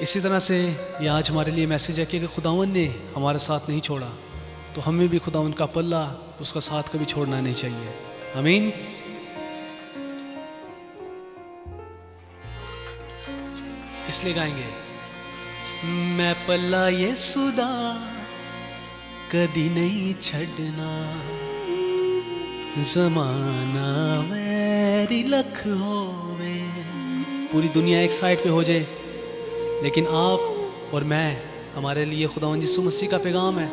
اسی طرح سے یہ آج ہمارے لیے میسیج ہے کہ اگر خداوند نے ہمارا ساتھ نہیں چھوڑا تو ہمیں بھی خداوند کا پلہ اس کا ساتھ کبھی چھوڑنا نہیں چاہیے. آمین. اس لیے گائیں گے میں پلہ یسوع دا کدی نہیں چھڈنا زمانہ ویری لکھ ہووے. پوری دنیا ایک سائڈ پہ ہو جائے لیکن آپ اور میں ہمارے لیے خداوند یسوع مسیح کا پیغام ہے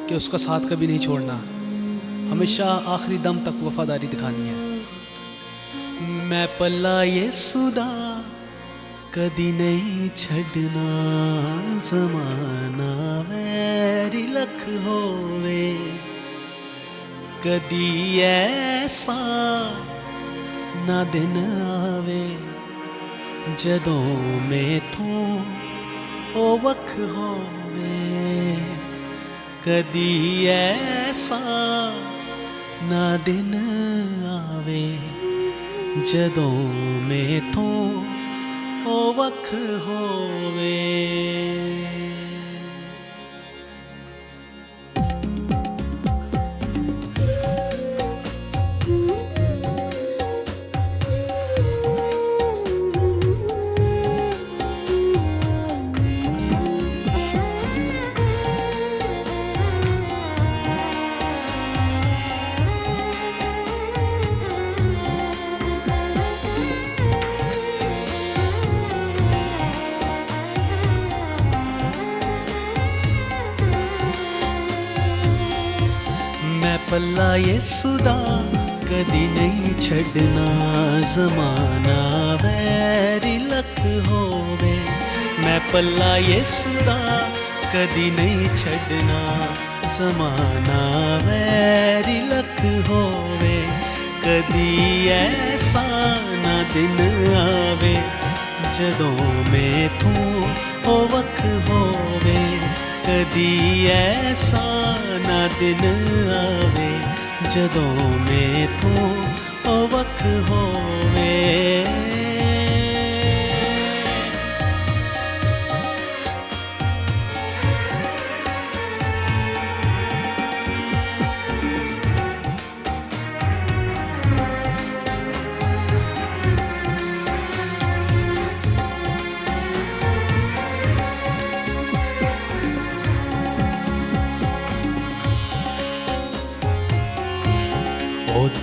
کہ اس کا ساتھ کبھی نہیں چھوڑنا, ہمیشہ آخری دم تک وفاداری دکھانی ہے. میں پلہ یسوع دا کدی نہیں چھڈنا زمانہ ویری لکھ ہووے. کدی ایسا نہ دن آوے جدوں میتھوں او وکھ ہووے. کدی ایسا نہ دن آوے جدوں میتھوں او وکھ ہووے. میں پلہ یسوع دا کدی نہیں چھڈنا زمانہ ویری لکھ ہووے. میں پلہ یسوع دا کدی نہیں چھڈنا زمانہ ویری لکھ ہووے. کدی ایسا نہ دن آوے جدوں میتھوں او وکھ ہووے. کدی ایسا نہ دن آوے جدوں میتھوں او وکھ ہووے.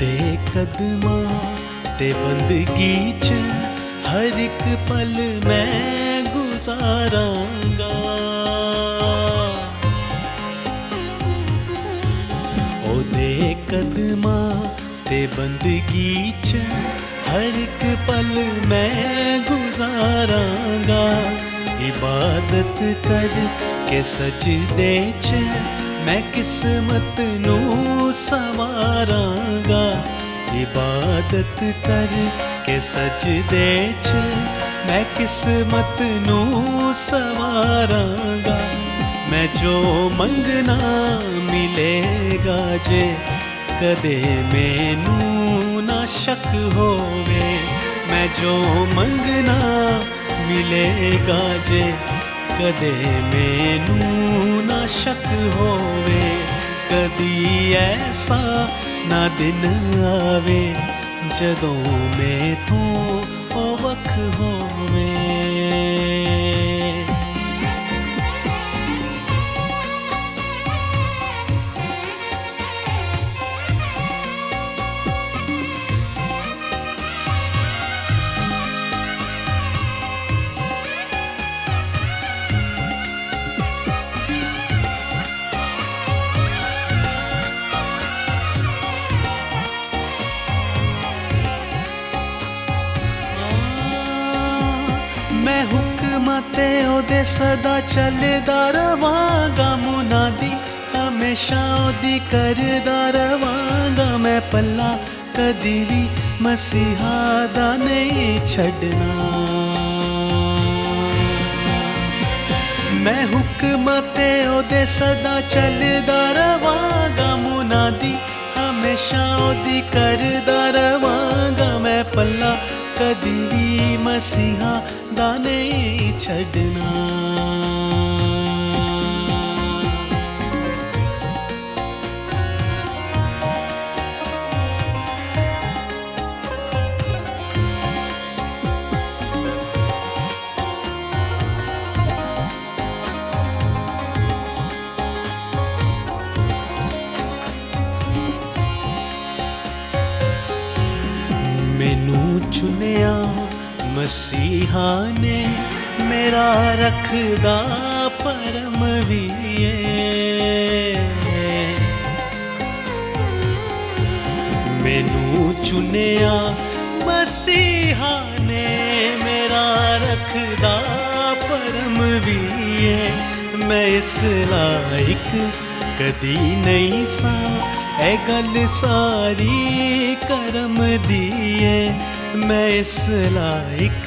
دے قدماں تے بندگی چ ہر ایک پل میں گزاراں گا. او دے قدماں تے بندگی چ ہر ایک پل میں گزاراں گا. عبادت کر کے سجدے چ میں قسمت نو سواراں گا. عبادت کر کے سجدے چ میں قسمت نو سواراں گا. میں جو منگنا ملے گا جے کدے مینوں نہ شک ہووے. میں جو منگنا ملے گا جے کدے مینوں نہ شک ہووے. کدی ایسا نہ دن آوے جدوں میتھوں او وکھ ہووے. میں حکمت او دے صدا چلدا رواں گا. منادی ہمیشہ او دی کردا رواں گا. میں پلہ کدی وی مسیحا دا نہیں چھڈنا. میں حکمت او دے صدا چلدا رواں گا. منادی ہمیشہ او دی کردا رواں گا. میں پلہ کدی وی مسیحا خدا نہیں چھڈنا. مینوں چنیا مسیحا نے میرا رکھدا پرم وی ہے. مینوں چنیا مسیحا نے میرا رکھدا پرم وی ہے. میں اس لائق کدی نہیں سا اے گل ساری کرم دی ہے. میں اس لائق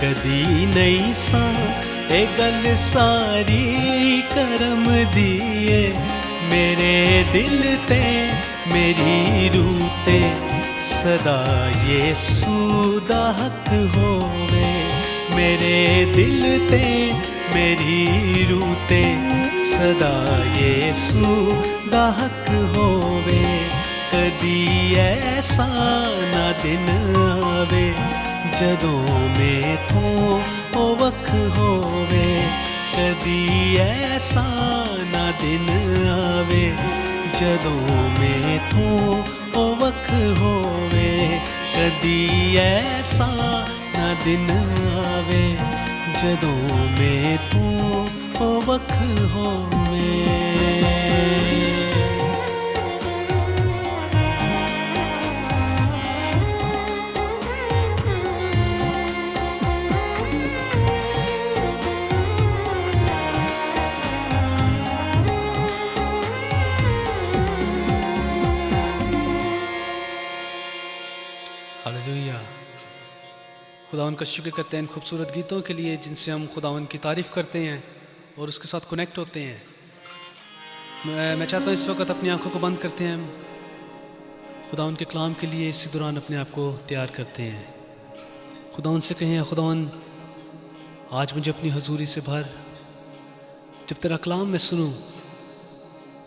کدی نہیں سا اے گل ساری کرم دی ہے. میرے دل تے میری روح تے صدا یسوع دا حق ہووے. میرے دل تے میری روح تے صدا یسوع دا حق ہووے. کدی ایسا نہ دن آوے جدوں میتھوں او وکھ ہووے. کدی ایسا نہ دن آوے جدوں میتھوں او وکھ ہووے. کدی ایسا نہ دن آوے جدوں میتھوں او وکھ ہووے. ہاللیلویہ. خداوند کا شکر کرتے ہیں ان خوبصورت گیتوں کے لیے جن سے ہم خداوند کی تعریف کرتے ہیں اور اس کے ساتھ کنیکٹ ہوتے ہیں. میں چاہتا ہوں اس وقت اپنی آنکھوں کو بند کرتے ہیں. خداوند کے کلام کے لیے اسی دوران اپنے آپ کو تیار کرتے ہیں. خداوند سے کہیں خداوند آج مجھے اپنی حضوری سے بھر. جب تیرا کلام میں سنوں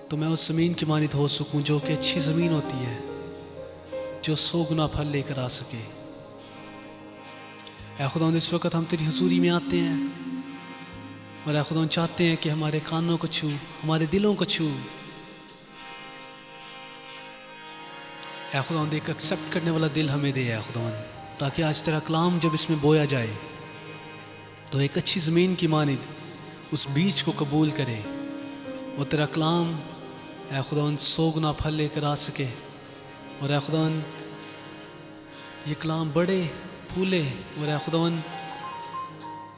تو میں اس زمین کی مانند ہو سکوں جو کہ اچھی زمین ہوتی ہے جو 100 گنا پھل لے کر آ سکے. اے خداوند اس وقت ہم تیری حضوری میں آتے ہیں اور اے خداوند چاہتے ہیں کہ ہمارے کانوں کو چھو ہمارے دلوں کو چھو. اے خداوند ایک ایکسیپٹ کرنے والا دل ہمیں دے اے خداوند تاکہ آج تیرا کلام جب اس میں بویا جائے تو ایک اچھی زمین کی مانند اس بیج کو قبول کرے اور تیرا کلام اے خداوند 100 گنا پھل لے کر آ سکے. اور اے خداوند یہ کلام بڑے پھولے اور اے خداوند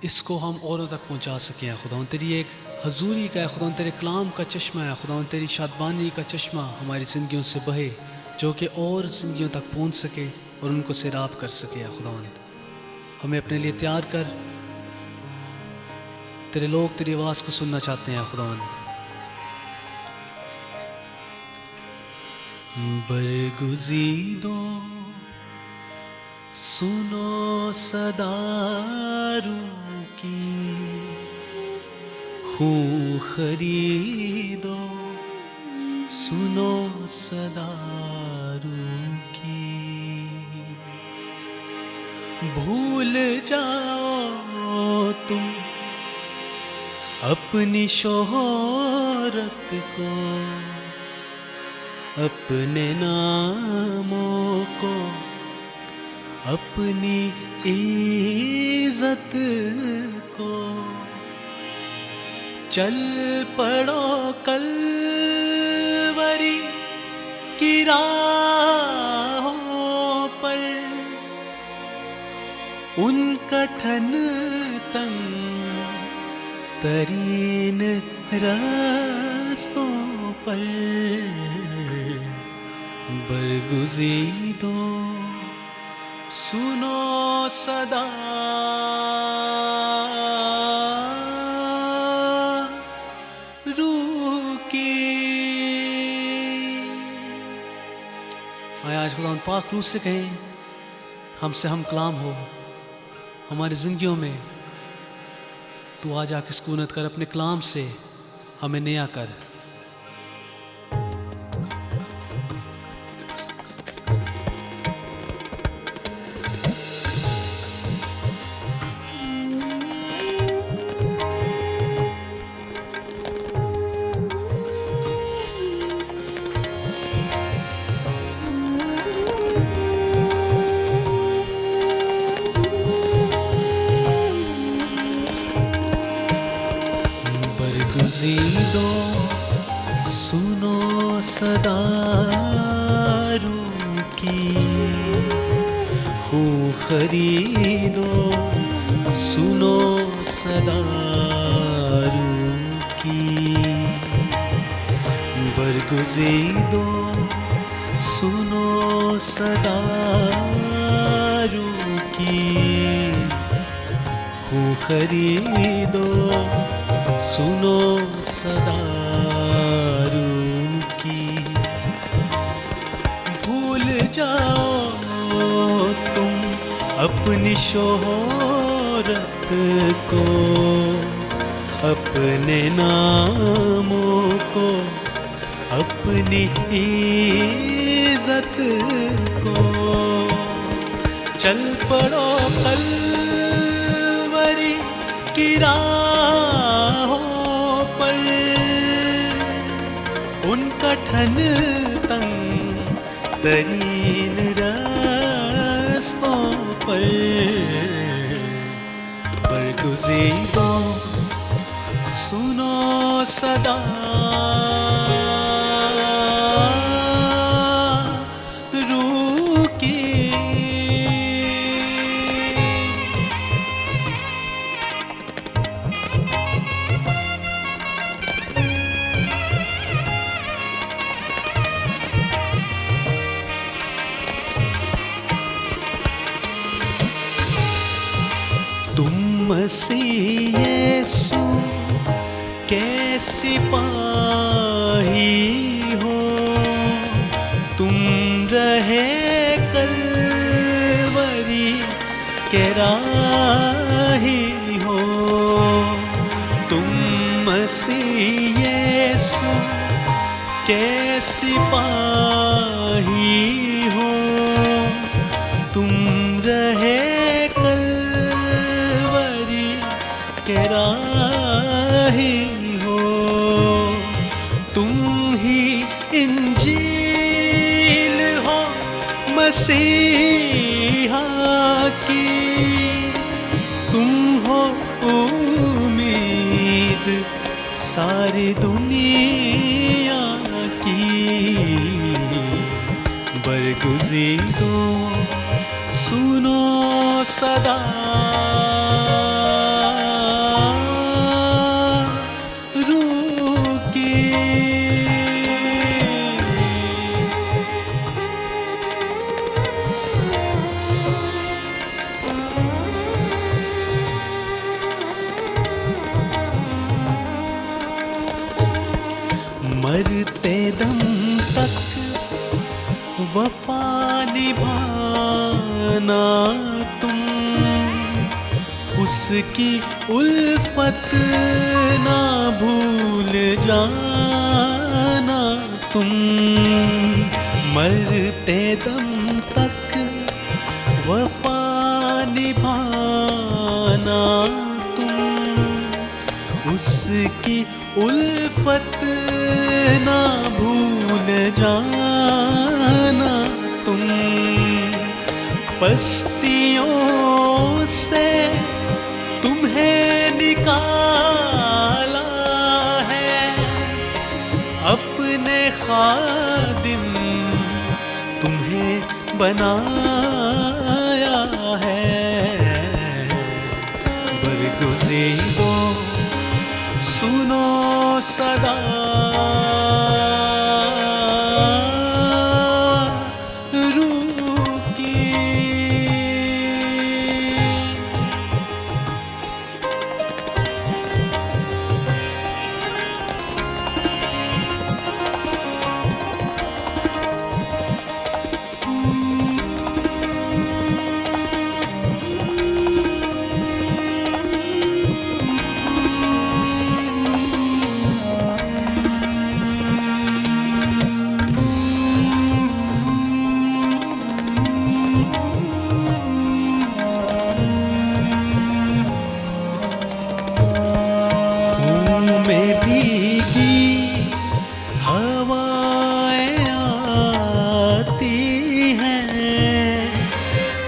اس کو ہم اوروں تک پہنچا سکیں. اے خداوند تیری ایک حضوری کا اے خداوند تیرے کلام کا چشمہ ہے خداوند تیری شادمانی کا چشمہ ہماری زندگیوں سے بہے جو کہ اور زندگیوں تک پہنچ سکے اور ان کو سیراب کر سکے. اے خداوند ہمیں اپنے لیے تیار کر. تیرے لوگ تیری آواز کو سننا چاہتے ہیں. اے خداوند برگزیدو سنو صدا روح کی خون خریدو سنو صدا روح کی. بھول جاؤ تم اپنی شہرت کو اپنے ناموں کو اپنی عزت کو. چل پڑو کلوری کی راہوں پر ان کٹھن تنگ ترین راستوں پر. برگزیدو سنو صدا روح کی. آج خدا ان پاک روح سے کہیں ہم سے ہم کلام ہو ہماری زندگیوں میں تو آج آ کے سکونت کر، اپنے کلام سے ہمیں نیا کر۔ برگزیدو سنو صدا روح کی، خوں خریدو سنو صدا روح کی، برگزیدو سنو صدا روح کی، خوں خریدو سنو صدا روح کی، بھول جاؤ تم اپنی شہرت کو، اپنے ناموں کو، اپنی عزت کو، چل پڑو قلوری کی راہوں پر، ان کا ٹھن تنگ ترین راستوں پر، برگزیدو سنو صدا روح کی، تم مسیح یسوع کے سپاہی ہو، تم رہے کلوری کے راہی ہو، تم مسیح یسوع کے سپاہی ہو، تم رہے کے راہی ہو، تم ہی انجیل ہو مسیحا کی، تم ہو امید ساری دنیا کی، برگزیدو سنو صدا مرتے دم تک وفا نبھانا تم، اس کی الفت نہ بھول جانا تم، مرتے دم تک وفا نبھانا تم، اس کی الفت نہ بھول جانا تم، پستیوں سے تمہیں نکالا ہے، اپنے خادم تمہیں بنایا ہے، برگزیدو سنو صدا روح کی،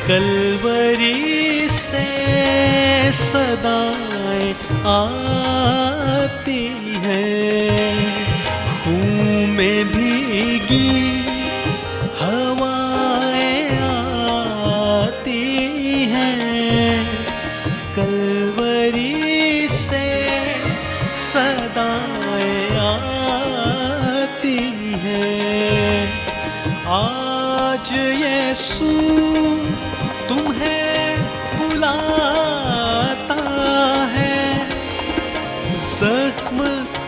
کلوری سے صدائیں آتی ہیں، خون میں بھیگی ہوائیں آتی ہیں، کلوری سے صدائیں آتی ہیں۔ آج یسوع تمہیں بلاتا ہے، زخم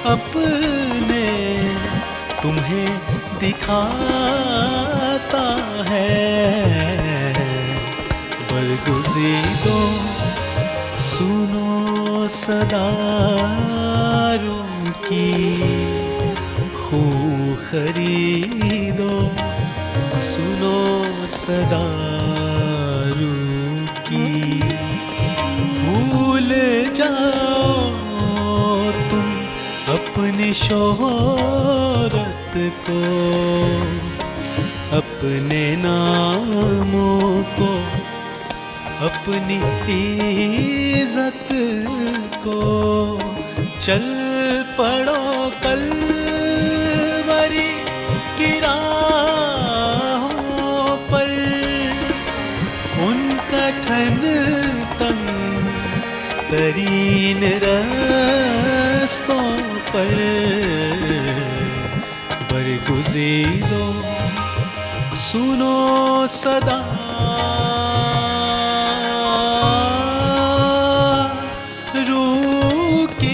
اپنے تمہیں دکھاتا ہے، برگزیدو سنو صدا روح کی، خون خریدو سنو صدا روح کی، بھول جاؤ تم اپنی شہرت کو، اپنے ناموں کو، اپنی عزت کو، چل پڑو کلوری کی راہوں پر، ان کٹھن تنگ ترین رستوں پر، برگزیدو سنو صدا روح کی۔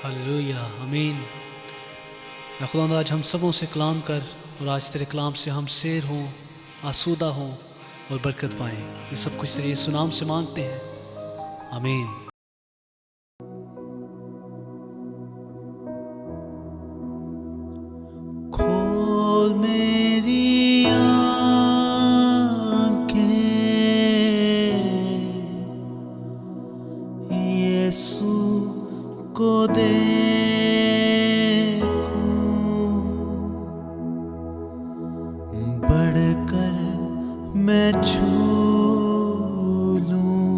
ہلیلویہ، آمین۔ اے خداوند آج ہم سبوں سے کلام کر، اور آج تیرے کلام سے ہم سیر ہوں، آسودہ ہوں اور برکت پائیں۔ یہ سب کچھ تیرے یسوع نام سے مانگتے ہیں، آمین۔ کھول میری آنکھیں، یسوع کو دیکھوں، بڑھ کر میں چھو لوں،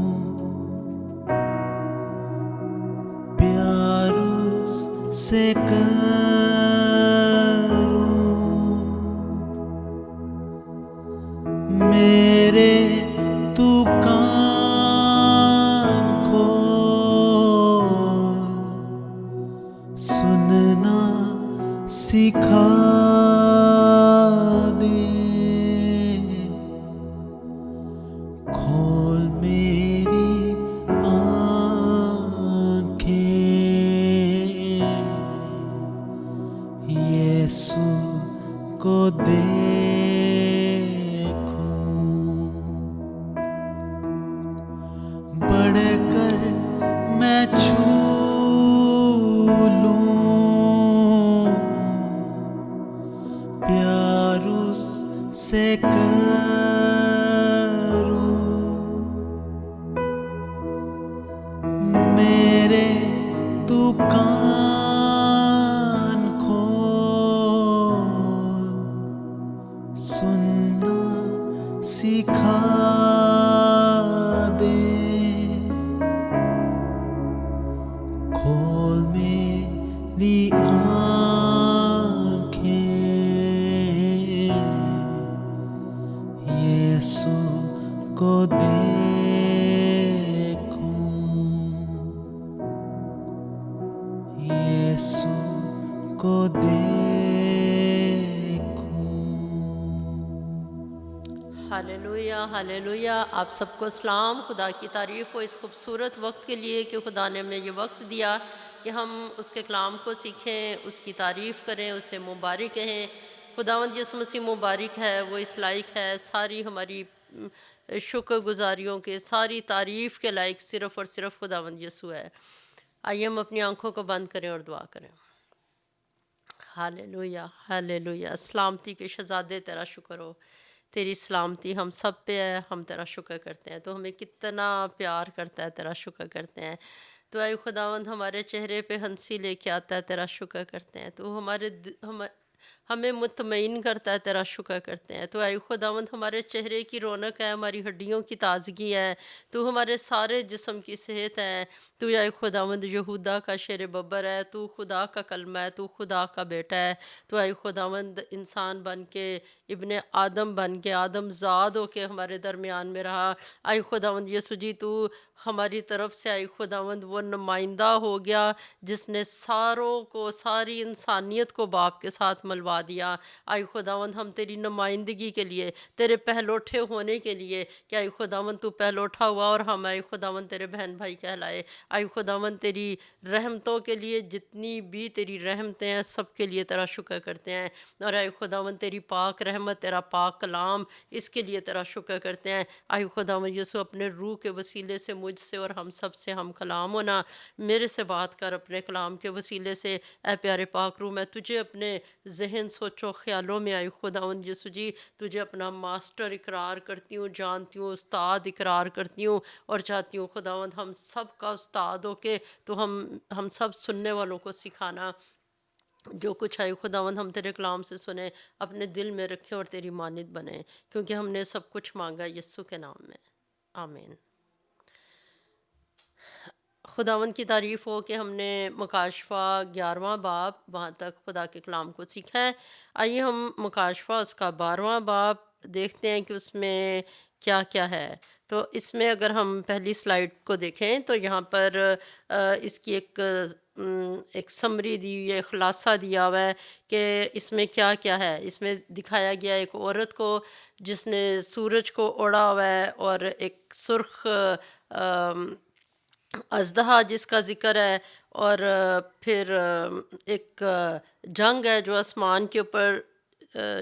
پیار اس سے کروں، میرے تو کان کھول، سننا سکھا دے، کھول میری آنکھیں، یسوع کو دیکھوں، بڑھ کر میں چھو لوں، پیار اس سے کروں، میرے تو کان کھول، سننا سکھا دے، کھول میری آنکھیں، یسوع کو دیکھوں، یسوع کو دیکھوں۔ ہاللویہ ہاللویہ، آپ سب کو سلام، خدا کی تعریف ہو اس خوبصورت وقت کے لیے کہ خدا نے ہمیں یہ وقت دیا کہ ہم اس کے کلام کو سیکھیں، اس کی تعریف کریں، اسے مبارک کہیں۔ خداوند یسوع مسیح مبارک ہے، وہ اس لائق ہے، ساری ہماری شکر گزاریوں کے، ساری تعریف کے لائق صرف اور صرف خداوند یسوع ہے۔ آئیے ہم اپنی آنکھوں کو بند کریں اور دعا کریں۔ ہاللویا ہاللویا، سلامتی کے شہزادے تیرا شکر ہو، تیری سلامتی ہم سب پہ ہے، ہم تیرا شکر کرتے ہیں، تو ہمیں کتنا پیار کرتا ہے، تیرا شکر کرتے ہیں۔ تو اے خداوند ہمارے چہرے پہ ہنسی لے کے آتا ہے، تیرا شکر کرتے ہیں۔ تو ہمیں مطمئن کرتا ہے، تیرا شکر کرتے ہیں۔ تو اے خداوند ہمارے چہرے کی رونق ہے، ہماری ہڈیوں کی تازگی ہے، تو ہمارے سارے جسم کی صحت ہے۔ تو اے خداوند یہودا کا شیر ببر ہے، تو خدا کا کلمہ ہے، تو خدا کا بیٹا ہے۔ تو اے خداوند انسان بن کے، ابن آدم بن کے، آدم زاد ہو کے ہمارے درمیان میں رہا۔ اے خداوند یسوع جی، تو ہماری طرف سے اے خداوند وہ نمائندہ ہو گیا جس نے ساروں کو، ساری انسانیت کو باپ کے ساتھ ملوا دیا۔ اے خداوند ہم تیری نمائندگی کے لیے، تیرے پہلوٹھے ہونے کے لیے کہ اے خداوند تو پہلوٹھا ہوا اور ہم اے خداوند تیرے بہن بھائی کہلائے۔ اے خداوند تیری رحمتوں کے لیے، جتنی بھی تیری رحمتیں ہیں سب کے لیے تیرا شکر کرتے ہیں، اور اے خداوند تیری پاک رحمت، تیرا پاک کلام، اس کے لیے تیرا شکر کرتے ہیں۔ اے خداوند یسوع اپنے روح کے وسیلے سے مجھ سے اور ہم سب سے ہم کلام ہونا، میرے سے بات کر اپنے کلام کے وسیلے سے۔ اے پیارے پاک روح، میں تجھے اپنے ذہن، سوچو، خیالوں میں اے خداوند یسوع جی تجھے اپنا ماسٹر اقرار کرتی ہوں، جانتی ہوں، استاد اقرار کرتی ہوں، اور چاہتی ہوں خداوند ہم سب کا استاد ہو کے تو ہم سب سننے والوں کو سکھانا، جو کچھ ہے خداوند ہم تیرے کلام سے سنیں اپنے دل میں رکھیں اور تیری مانند بنیں، کیونکہ ہم نے سب کچھ مانگا یسوع کے نام میں، آمین۔ خداوند کی تعریف ہو کہ ہم نے مکاشفہ 11واں باب وہاں تک خدا کے کلام کو سیکھا ہے۔ آئیے ہم مکاشفہ اس کا 12واں باب دیکھتے ہیں کہ اس میں کیا کیا ہے۔ تو اس میں اگر ہم پہلی سلائیڈ کو دیکھیں تو یہاں پر اس کی ایک سمری دی ہوئی ہے، خلاصہ دیا ہوا ہے کہ اس میں کیا کیا ہے۔ اس میں دکھایا گیا ایک عورت کو جس نے سورج کو اوڑھا ہوا ہے، اور ایک سرخ اژدہا جس کا ذکر ہے، اور پھر ایک جنگ ہے جو آسمان کے اوپر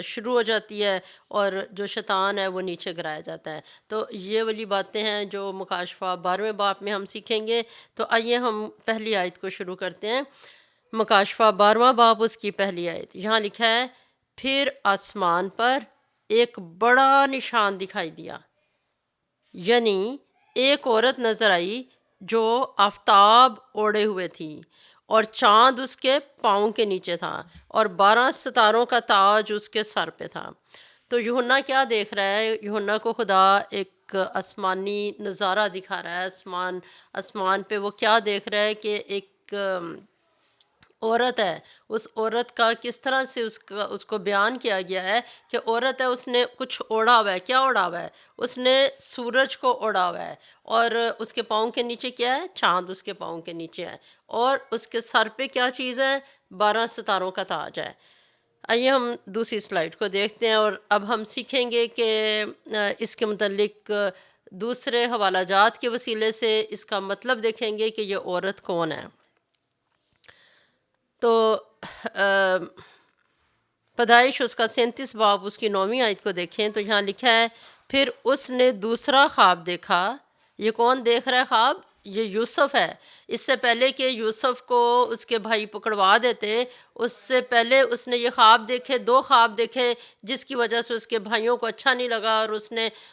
شروع ہو جاتی ہے، اور جو شیطان ہے وہ نیچے گرایا جاتا ہے۔ تو یہ والی باتیں ہیں جو مکاشفہ 12ویں باب میں ہم سیکھیں گے۔ تو آئیے ہم پہلی آیت کو شروع کرتے ہیں۔ مکاشفہ 12واں باب اس کی پہلی آیت، یہاں لکھا ہے، پھر آسمان پر ایک بڑا نشان دکھائی دیا، یعنی ایک عورت نظر آئی جو آفتاب اوڑھے ہوئے تھی، اور چاند اس کے پاؤں کے نیچے تھا، اور 12 ستاروں کا تاج اس کے سر پہ تھا۔ تو یوحنا کیا دیکھ رہا ہے؟ یوحنا کو خدا ایک آسمانی نظارہ دکھا رہا ہے۔ آسمان پہ وہ کیا دیکھ رہا ہے کہ ایک عورت ہے، اس عورت کا کس طرح سے اس کو بیان کیا گیا ہے کہ عورت ہے، اس نے کچھ اوڑھا ہوا ہے۔ کیا اوڑھا ہوا ہے؟ اس نے سورج کو اوڑھا ہوا ہے، اور اس کے پاؤں کے نیچے کیا ہے؟ چاند اس کے پاؤں کے نیچے ہے، اور اس کے سر پہ کیا چیز ہے؟ 12 ستاروں کا تاج ہے۔ آئیے ہم دوسری سلائیڈ کو دیکھتے ہیں، اور اب ہم سیکھیں گے کہ اس کے متعلق دوسرے حوالہ جات کے وسیلے سے اس کا مطلب دیکھیں گے کہ یہ عورت کون ہے۔ تو پیدائش اس کا 37 باب اس کی 9ویں آیت کو دیکھیں تو یہاں لکھا ہے، پھر اس نے دوسرا خواب دیکھا۔ یہ کون دیکھ رہا ہے خواب؟ یہ یوسف ہے۔ اس سے پہلے کہ یوسف کو اس کے بھائی پکڑوا دیتے، اس سے پہلے اس نے یہ خواب دیکھے، 2 خواب دیکھے، جس کی وجہ سے اس کے بھائیوں کو اچھا نہیں لگا، اور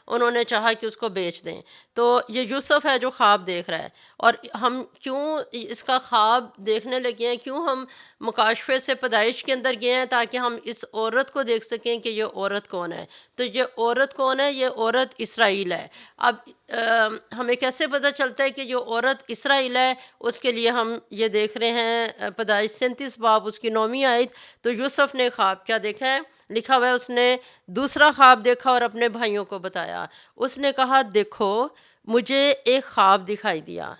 انہوں نے چاہا کہ اس کو بیچ دیں۔ تو یہ یوسف ہے جو خواب دیکھ رہا ہے۔ اور ہم کیوں اس کا خواب دیکھنے لگے ہیں، کیوں ہم مکاشفے سے پیدائش کے اندر گئے ہیں؟ تاکہ ہم اس عورت کو دیکھ سکیں کہ یہ عورت کون ہے۔ تو یہ عورت کون ہے؟ یہ عورت اسرائیل ہے۔ اب ہمیں کیسے پتہ چلتا ہے کہ یہ عورت اسرائیل ہے؟ اس کے لیے ہم یہ دیکھ رہے ہیں پیدائش 37 باب اس کی 9ویں آیت۔ تو یوسف نے خواب کیا دیکھا ہے؟ لکھا ہوا ہے، اس نے دوسرا خواب دیکھا اور اپنے بھائیوں کو بتایا۔ اس نے کہا، دیکھو مجھے ایک خواب دکھائی دیا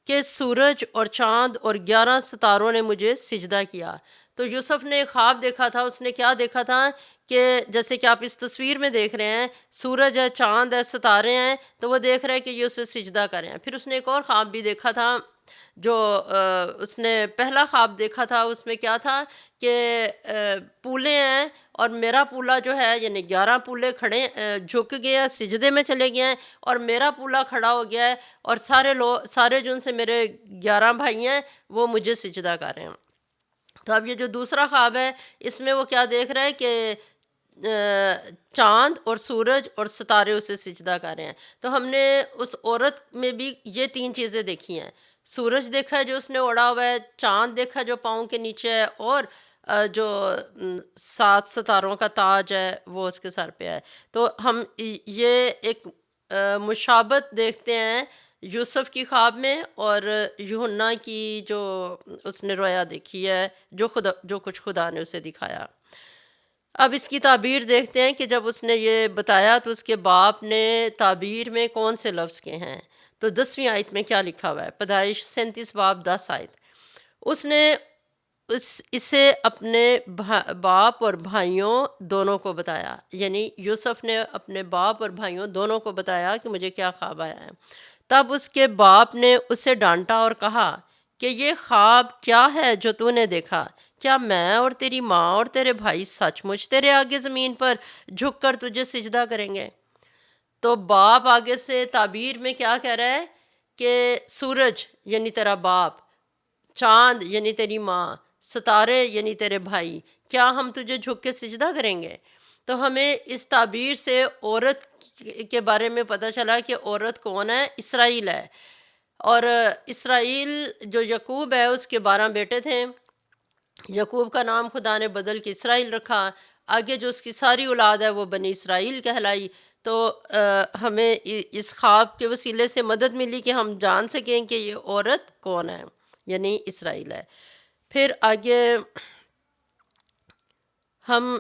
کہ سورج اور چاند اور 11 ستاروں نے مجھے سجدہ کیا۔ تو یوسف نے ایک خواب دیکھا تھا۔ اس نے کیا دیکھا تھا کہ جیسے کہ آپ اس تصویر میں دیکھ رہے ہیں، سورج ہے، چاند ہے، ستارے ہیں، تو وہ دیکھ رہے ہیں کہ یہ اسے سجدہ کریں۔ پھر اس نے ایک اور خواب بھی دیکھا تھا، جو اس نے پہلا خواب دیکھا تھا، اس میں کیا تھا کہ پولے ہیں، اور میرا پولا جو ہے، یعنی 11 پولے کھڑے جھک گئے ہیں، سجدے میں چلے گئے ہیں، اور میرا پولا کھڑا ہو گیا ہے، اور سارے جو ان سے میرے 11 بھائی ہیں وہ مجھے سجدہ کر رہے ہیں۔ تو اب یہ جو دوسرا خواب ہے اس میں وہ کیا دیکھ رہا ہے کہ چاند اور سورج اور ستارے اسے سجدہ کر رہے ہیں. تو ہم نے اس عورت میں بھی یہ 3 چیزیں دیکھی ہیں. سورج دیکھا ہے جو اس نے اوڑا ہوا ہے، چاند دیکھا جو پاؤں کے نیچے ہے، اور جو 7 ستاروں کا تاج ہے وہ اس کے سر پہ ہے. تو ہم یہ ایک مشابت دیکھتے ہیں یوسف کی خواب میں اور یوحنا کی جو اس نے رویا دیکھی ہے، جو کچھ خدا نے اسے دکھایا. اب اس کی تعبیر دیکھتے ہیں کہ جب اس نے یہ بتایا تو اس کے باپ نے تعبیر میں کون سے لفظ کے ہیں. تو 10ویں آیت میں کیا لکھا ہوا ہے؟ پیدائش 37 باب 10 آیت. اس نے اسے اپنے باپ اور بھائیوں دونوں کو بتایا، یعنی یوسف نے اپنے باپ اور بھائیوں دونوں کو بتایا کہ مجھے کیا خواب آیا ہے. تب اس کے باپ نے اسے ڈانٹا اور کہا کہ یہ خواب کیا ہے جو تو نے دیکھا؟ کیا میں اور تیری ماں اور تیرے بھائی سچ مچ تیرے آگے زمین پر جھک کر تجھے سجدہ کریں گے؟ تو باپ آگے سے تعبیر میں کیا کہہ رہا ہے کہ سورج یعنی تیرا باپ، چاند یعنی تیری ماں، ستارے یعنی تیرے بھائی، کیا ہم تجھے جھک کے سجدہ کریں گے؟ تو ہمیں اس تعبیر سے عورت کے بارے میں پتہ چلا کہ عورت کون ہے؟ اسرائیل ہے. اور اسرائیل جو یعقوب ہے اس کے 12 بیٹے تھے. یعقوب کا نام خدا نے بدل کے اسرائیل رکھا. آگے جو اس کی ساری اولاد ہے وہ بنی اسرائیل کہلائی. تو ہمیں اس خواب کے وسیلے سے مدد ملی کہ ہم جان سکیں کہ یہ عورت کون ہے، یعنی اسرائیل ہے. پھر آگے ہم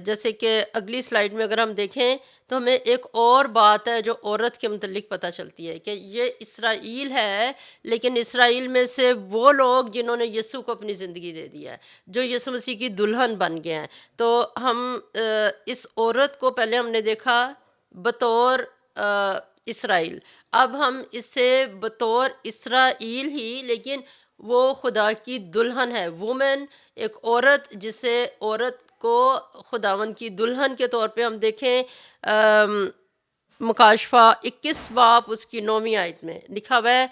جیسے کہ اگلی سلائیڈ میں اگر ہم دیکھیں تو ہمیں ایک اور بات ہے جو عورت کے متعلق پتہ چلتی ہے کہ یہ اسرائیل ہے، لیکن اسرائیل میں سے وہ لوگ جنہوں نے یسوع کو اپنی زندگی دے دی ہے، جو یسوع مسیح کی دلہن بن گئے ہیں. تو ہم اس عورت کو پہلے ہم نے دیکھا بطور اسرائیل، اب ہم اسے بطور اسرائیل ہی لیکن وہ خدا کی دلہن ہے. وومن ایک عورت، جسے عورت کو خداوند کی دلہن کے طور پہ ہم دیکھیں. مکاشفہ 21 باب اس کی 9ویں آیت میں لکھا ہوا ہے،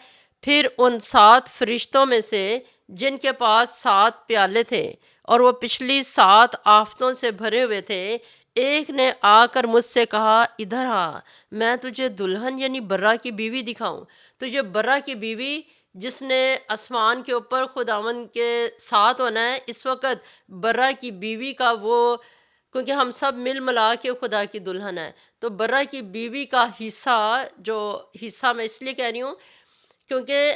پھر ان 7 فرشتوں میں سے جن کے پاس 7 پیالے تھے اور وہ پچھلی 7 آفتوں سے بھرے ہوئے تھے، ایک نے آ کر مجھ سے کہا ادھر آ، میں تجھے دلہن یعنی برا کی بیوی دکھاؤں. تو یہ برا کی بیوی جس نے آسمان کے اوپر خداوند کے ساتھ ہونا ہے، اس وقت برا کی بیوی کا وہ، کیونکہ ہم سب مل ملا کے خدا کی دلہن ہے، تو برا کی بیوی کا حصہ، جو حصہ میں اس لیے کہہ رہی ہوں کیونکہ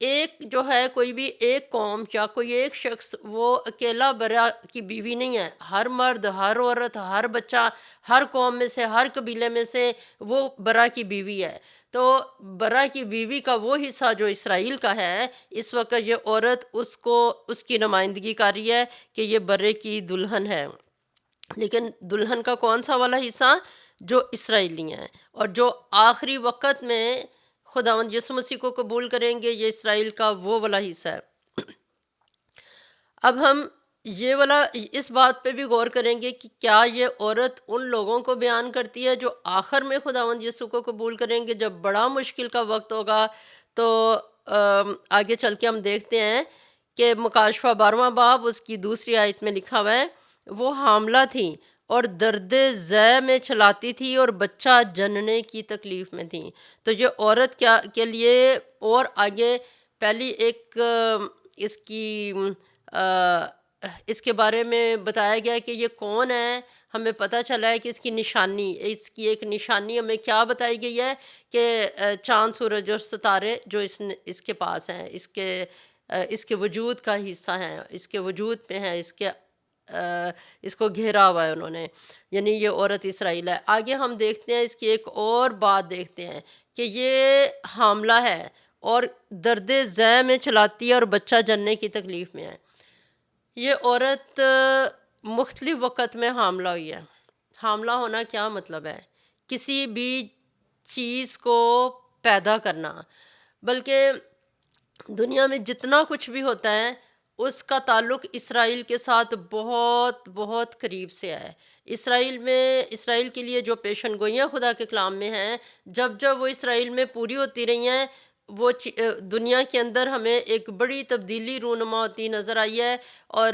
ایک جو ہے کوئی بھی ایک قوم یا کوئی ایک شخص وہ اکیلا برا کی بیوی نہیں ہے. ہر مرد، ہر عورت، ہر بچہ، ہر قوم میں سے، ہر قبیلے میں سے وہ برا کی بیوی ہے. تو برا کی بیوی کا وہ حصہ جو اسرائیل کا ہے، اس وقت یہ عورت اس کی نمائندگی کر رہی ہے کہ یہ برے کی دلہن ہے. لیکن دلہن کا کون سا والا حصہ؟ جو اسرائیلی ہیں اور جو آخری وقت میں خداوند یسوع مسیح کو قبول کریں گے، یہ اسرائیل کا وہ والا حصہ ہے. اب ہم یہ والا اس بات پہ بھی غور کریں گے کہ کیا یہ عورت ان لوگوں کو بیان کرتی ہے جو آخر میں خداوند یسوع کو قبول کریں گے جب بڑا مشکل کا وقت ہوگا. تو آگے چل کے ہم دیکھتے ہیں کہ مکاشفہ 12واں باب اس کی 2 آیت میں لکھا ہوا ہے، وہ حاملہ تھیں اور درد ذے میں چلاتی تھی اور بچہ جننے کی تکلیف میں تھیں. تو یہ عورت کیا کے لیے، اور آگے پہلی ایک اس کے بارے میں بتایا گیا کہ یہ کون ہے. ہمیں پتہ چلا ہے کہ اس کی ایک نشانی ہمیں کیا بتائی گئی ہے کہ چاند، سورج اور ستارے جو اس کے پاس ہیں، اس کے وجود کا حصہ ہیں، اس کے وجود پہ ہیں، اس کو گھیرا ہوا ہے انہوں نے، یعنی یہ عورت اسرائیل ہے. آگے ہم دیکھتے ہیں اس کی ایک اور بات دیکھتے ہیں کہ یہ حاملہ ہے اور درد ذے میں چلاتی ہے اور بچہ جننے کی تکلیف میں ہے. یہ عورت مختلف وقت میں حاملہ ہوئی ہے. حاملہ ہونا کیا مطلب ہے؟ کسی بھی چیز کو پیدا کرنا، بلکہ دنیا میں جتنا کچھ بھی ہوتا ہے اس کا تعلق اسرائیل کے ساتھ بہت بہت قریب سے ہے. اسرائیل کے لیے جو پیشن گوئیاں خدا کے کلام میں ہیں، جب وہ اسرائیل میں پوری ہوتی رہی ہیں، وہ دنیا کے اندر ہمیں ایک بڑی تبدیلی رونما ہوتی نظر آئی ہے، اور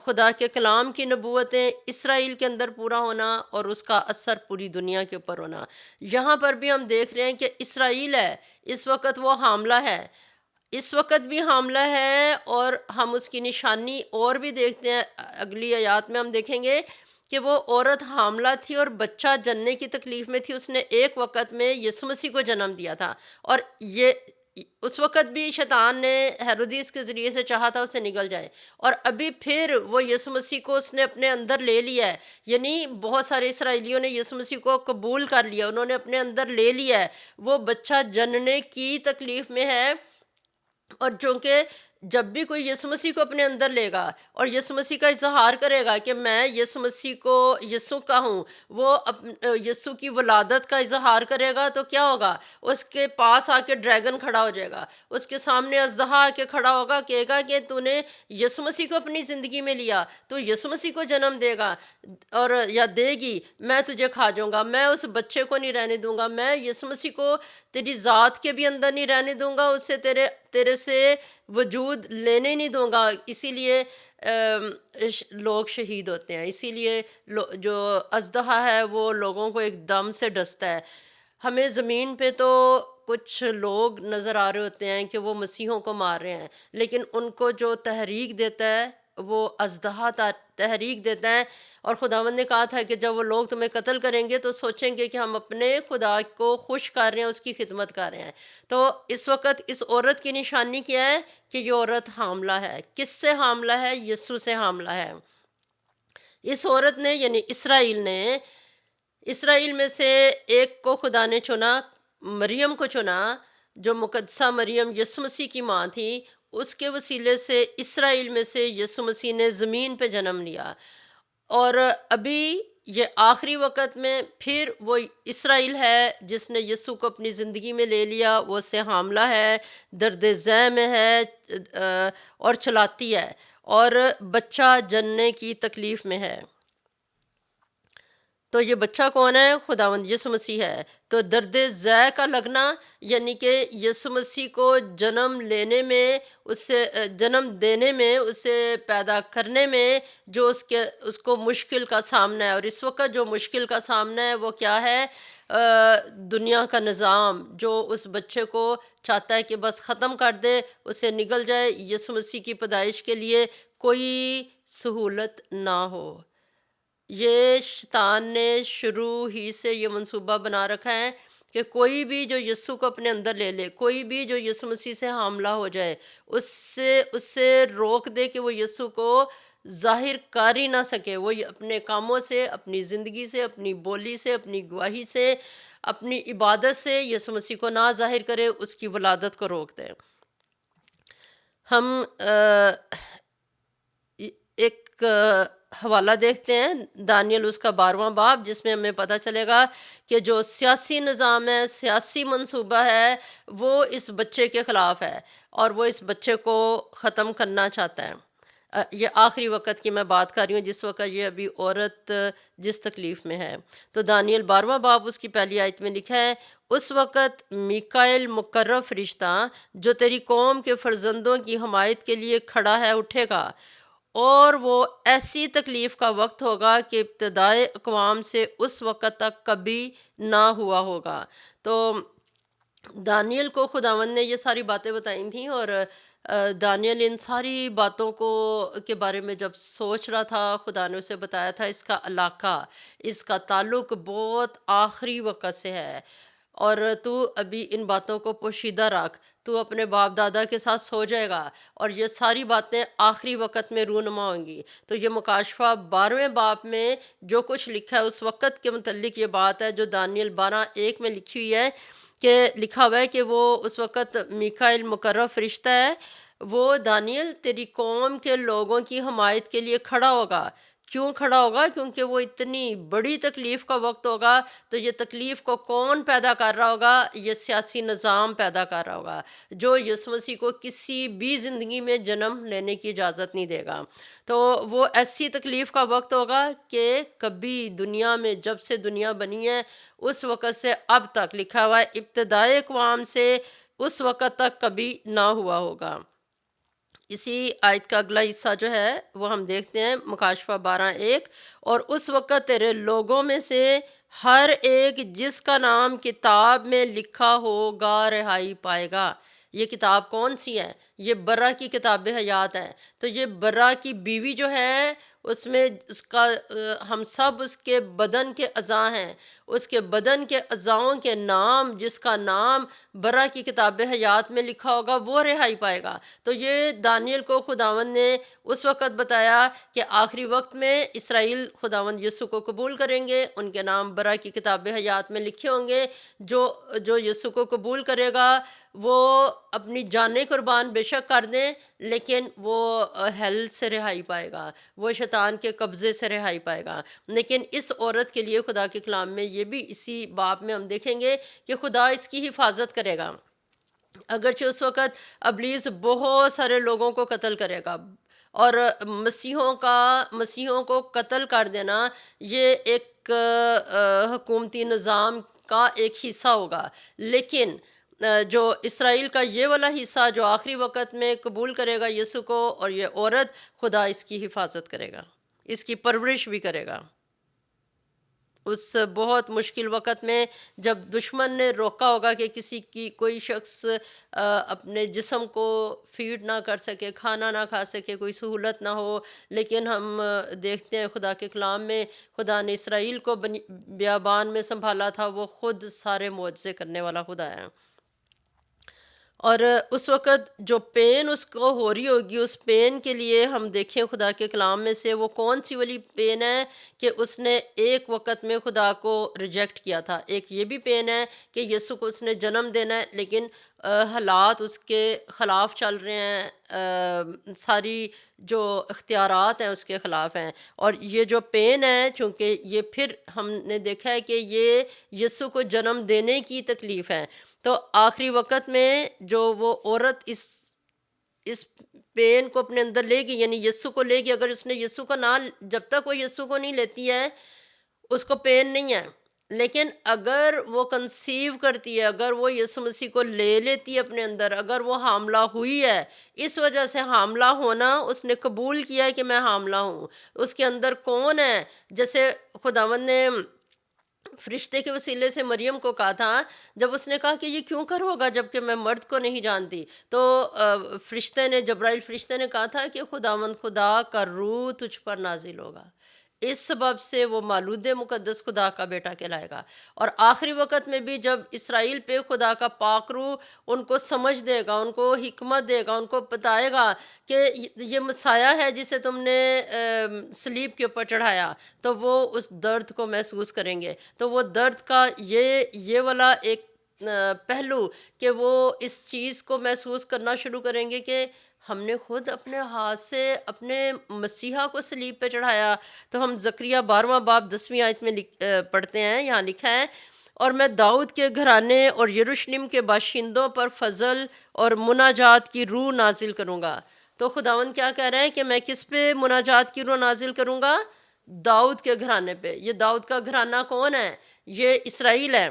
خدا کے کلام کی نبوتیں اسرائیل کے اندر پورا ہونا اور اس کا اثر پوری دنیا کے اوپر ہونا۔ یہاں پر بھی ہم دیکھ رہے ہیں کہ اسرائیل ہے، اس وقت وہ حاملہ ہے، اس وقت بھی حاملہ ہے، اور ہم اس کی نشانی اور بھی دیکھتے ہیں۔ اگلی آیات میں ہم دیکھیں گے کہ وہ عورت حاملہ تھی اور بچہ جننے کی تکلیف میں تھی، اس نے ایک وقت میں یسوع مسیح کو جنم دیا تھا، اور یہ اس وقت بھی شیطان نے ہیرودیس کے ذریعے سے چاہا تھا اسے نگل جائے، اور ابھی پھر وہ یسوع مسیح کو اس نے اپنے اندر لے لیا ہے۔ یعنی بہت سارے اسرائیلیوں نے یسوع مسیح کو قبول کر لیا، انہوں نے اپنے اندر لے لیا ہے۔ وہ بچہ جننے کی تکلیف میں ہے، اور چونکہ جب بھی کوئی یسوع مسیح کو اپنے اندر لے گا اور یسوع مسیح کا اظہار کرے گا کہ میں یسوع مسیح کو یسوع کا ہوں، وہ یسوع کی ولادت کا اظہار کرے گا، تو کیا ہوگا؟ اس کے پاس آ کے ڈریگن کھڑا ہو جائے گا، اس کے سامنے اژدہا آ کے کھڑا ہوگا، کہے گا کہ تو نے یسوع مسیح کو اپنی زندگی میں لیا، تو یسوع مسیح کو جنم دے گا اور یا دے گی، میں تجھے کھا جاؤں گا، میں اس بچے کو نہیں رہنے دوں گا، میں یسوع مسیح کو تیری ذات کے بھی اندر نہیں رہنے دوں گا، اس سے تیرے سے وجود لینے نہیں دوں گا۔ اسی لیے لوگ شہید ہوتے ہیں، اسی لیے جو اژدہا ہے وہ لوگوں کو ایک دم سے ڈستا ہے۔ ہمیں زمین پہ تو کچھ لوگ نظر آ رہے ہوتے ہیں کہ وہ مسیحوں کو مار رہے ہیں، لیکن ان کو جو تحریک دیتا ہے وہ اژدہا تحریک دیتا ہے، اور خداوند نے کہا تھا کہ جب وہ لوگ تمہیں قتل کریں گے تو سوچیں گے کہ ہم اپنے خدا کو خوش کر رہے ہیں، اس کی خدمت کر رہے ہیں۔ تو اس وقت اس عورت کی نشانی کیا ہے کہ یہ عورت حاملہ ہے۔ کس سے حاملہ ہے؟ یسوع سے حاملہ ہے۔ اس عورت نے یعنی اسرائیل میں سے ایک کو خدا نے چنا، مریم کو چنا، جو مقدسہ مریم یسوع مسیح کی ماں تھی، اس کے وسیلے سے اسرائیل میں سے یسوع مسیح نے زمین پہ جنم لیا، اور ابھی یہ آخری وقت میں پھر وہ اسرائیل ہے جس نے یسوع کو اپنی زندگی میں لے لیا، وہ اس سے حاملہ ہے، درد ذہ میں ہے، اور چلاتی ہے، اور بچہ جننے کی تکلیف میں ہے۔ تو یہ بچہ کون ہے؟ خداوند یسوع مسیح ہے۔ تو درد ذہ کا لگنا یعنی کہ یسوع مسیح کو جنم لینے میں، جنم دینے میں، اسے پیدا کرنے میں جو اس کو مشکل کا سامنا ہے، اور اس وقت جو مشکل کا سامنا ہے وہ کیا ہے؟ دنیا کا نظام جو اس بچے کو چاہتا ہے کہ بس ختم کر دے، اسے نگل جائے، یسوع مسیح کی پیدائش کے لیے کوئی سہولت نہ ہو۔ یہ شیطان نے شروع ہی سے یہ منصوبہ بنا رکھا ہے کہ کوئی بھی جو یسوع کو اپنے اندر لے لے، کوئی بھی جو یسوع مسیح سے حاملہ ہو جائے، اس سے روک دے کہ وہ یسوع کو ظاہر کر ہی نہ سکے، وہ اپنے کاموں سے، اپنی زندگی سے، اپنی بولی سے، اپنی گواہی سے، اپنی عبادت سے یسوع مسیح کو نہ ظاہر کرے، اس کی ولادت کو روک دے۔ ہم ایک حوالہ دیکھتے ہیں دانیل اس کا 12واں باب، جس میں ہمیں پتہ چلے گا کہ جو سیاسی نظام ہے، سیاسی منصوبہ ہے، وہ اس بچے کے خلاف ہے، اور وہ اس بچے کو ختم کرنا چاہتا ہے۔ یہ آخری وقت کی میں بات کر رہی ہوں، جس وقت یہ ابھی عورت جس تکلیف میں ہے۔ تو دانیل 12واں باب اس کی پہلی آیت میں لکھا ہے، اس وقت میکائیل مقرب فرشتہ جو تیری قوم کے فرزندوں کی حمایت کے لیے کھڑا ہے اٹھے گا، اور وہ ایسی تکلیف کا وقت ہوگا کہ ابتدائے اقوام سے اس وقت تک کبھی نہ ہوا ہوگا۔ تو دانیل کو خداوند نے یہ ساری باتیں بتائی تھیں، اور دانیل ان ساری باتوں کے بارے میں جب سوچ رہا تھا، خدا نے اسے بتایا تھا اس کا علاقہ، اس کا تعلق بہت آخری وقت سے ہے، اور تو ابھی ان باتوں کو پوشیدہ رکھ، تو اپنے باپ دادا کے ساتھ سو جائے گا، اور یہ ساری باتیں آخری وقت میں رونما ہوں گی۔ تو یہ مکاشفہ 12ویں باب میں جو کچھ لکھا ہے اس وقت کے متعلق یہ بات ہے جو دانیل 12:1 میں لکھی ہوئی ہے، کہ لکھا ہوا ہے کہ وہ اس وقت میکائیل مقرب فرشتہ ہے، وہ دانیل تیری قوم کے لوگوں کی حمایت کے لیے کھڑا ہوگا۔ کیوں کھڑا ہوگا؟ کیونکہ وہ اتنی بڑی تکلیف کا وقت ہوگا، تو یہ تکلیف کو کون پیدا کر رہا ہوگا؟ یہ سیاسی نظام پیدا کر رہا ہوگا، جو یسوع مسیح کو کسی بھی زندگی میں جنم لینے کی اجازت نہیں دے گا۔ تو وہ ایسی تکلیف کا وقت ہوگا کہ کبھی دنیا میں، جب سے دنیا بنی ہے اس وقت سے اب تک، لکھا ہوا ہے ابتدائے اقوام سے اس وقت تک کبھی نہ ہوا ہوگا۔ اسی آیت کا اگلا حصہ جو ہے وہ ہم دیکھتے ہیں مکاشفہ 12:1، اور اس وقت تیرے لوگوں میں سے ہر ایک جس کا نام کتاب میں لکھا ہوگا رہائی پائے گا۔ یہ کتاب کون سی ہے؟ یہ برا کی کتاب حیات ہے۔ تو یہ برا کی بیوی جو ہے اس میں اس کا ہم سب اس کے بدن کے اعضاء ہیں، اس کے بدن کے اعضاؤں کے نام، جس کا نام برا کی کتاب حیات میں لکھا ہوگا وہ رہائی پائے گا۔ تو یہ دانیل کو خداوند نے اس وقت بتایا کہ آخری وقت میں اسرائیل خداوند یسوع کو قبول کریں گے، ان کے نام برا کی کتاب حیات میں لکھے ہوں گے۔ جو یسوع کو قبول کرے گا وہ اپنی جانیں قربان بے شک کر دیں، لیکن وہ ہیل سے رہائی پائے گا، وہ شیطان کے قبضے سے رہائی پائے گا۔ لیکن اس عورت کے لیے خدا کے کلام میں یہ بھی اسی باب میں ہم دیکھیں گے کہ خدا اس کی حفاظت کرے گا۔ اگرچہ اس وقت ابلیس بہت سارے لوگوں کو قتل کرے گا، اور مسیحوں کو قتل کر دینا یہ ایک حکومتی نظام کا ایک حصہ ہوگا، لیکن جو اسرائیل کا یہ والا حصہ جو آخری وقت میں قبول کرے گا یسوع کو، اور یہ عورت، خدا اس کی حفاظت کرے گا، اس کی پرورش بھی کرے گا۔ اس بہت مشکل وقت میں جب دشمن نے روکا ہوگا کہ کوئی شخص اپنے جسم کو فیڈ نہ کر سکے، کھانا نہ کھا سکے، کوئی سہولت نہ ہو، لیکن ہم دیکھتے ہیں خدا کے کلام میں خدا نے اسرائیل کو بیابان میں سنبھالا تھا، وہ خود سارے معجزے کرنے والا خدا ہے۔ اور اس وقت جو پین اس کو ہو رہی ہوگی، اس پین کے لیے ہم دیکھیں خدا کے کلام میں سے وہ کون سی والی پین ہے کہ اس نے ایک وقت میں خدا کو ریجیکٹ کیا تھا۔ ایک یہ بھی پین ہے کہ یسوع کو اس نے جنم دینا ہے، لیکن حالات اس کے خلاف چل رہے ہیں، ساری جو اختیارات ہیں اس کے خلاف ہیں۔ اور یہ جو پین ہے، چونکہ یہ پھر ہم نے دیکھا ہے کہ یہ یسوع کو جنم دینے کی تکلیف ہے، تو آخری وقت میں جو وہ عورت اس پین کو اپنے اندر لے گی، یعنی یسوع کو لے گی۔ اگر اس نے یسوع کا نام، جب تک وہ یسوع کو نہیں لیتی ہے اس کو پین نہیں ہے، لیکن اگر وہ کنسیو کرتی ہے، اگر وہ یسوع مسیح کو لے لیتی ہے اپنے اندر، اگر وہ حاملہ ہوئی ہے، اس وجہ سے حاملہ ہونا، اس نے قبول کیا ہے کہ میں حاملہ ہوں۔ اس کے اندر کون ہے؟ جیسے خداوند نے فرشتے کے وسیلے سے مریم کو کہا تھا، جب اس نے کہا کہ یہ کیوں کر ہوگا جب کہ میں مرد کو نہیں جانتی، تو جبرائیل فرشتے نے کہا تھا کہ خداوند خدا کا روح تجھ پر نازل ہوگا، اس سبب سے وہ مولود مقدس خدا کا بیٹا کہلائے گا۔ اور آخری وقت میں بھی جب اسرائیل پہ خدا کا پاک روح ان کو سمجھ دے گا، ان کو حکمت دے گا، ان کو بتائے گا کہ یہ مسیح ہے جسے تم نے صلیب کے اوپر چڑھایا، تو وہ اس درد کو محسوس کریں گے۔ تو وہ درد کا یہ والا ایک پہلو کہ وہ اس چیز کو محسوس کرنا شروع کریں گے کہ ہم نے خود اپنے ہاتھ سے اپنے مسیحا کو صلیب پہ چڑھایا۔ تو ہم زکریا 12واں باب 10ویں آیت میں پڑھتے ہیں، یہاں لکھا ہے، اور میں داؤد کے گھرانے اور یروشلم کے باشندوں پر فضل اور مناجات کی روح نازل کروں گا۔ تو خداوند کیا کہہ رہا ہے کہ میں کس پہ مناجات کی روح نازل کروں گا؟ داؤد کے گھرانے پہ۔ یہ داؤد کا گھرانہ کون ہے؟ یہ اسرائیل ہے۔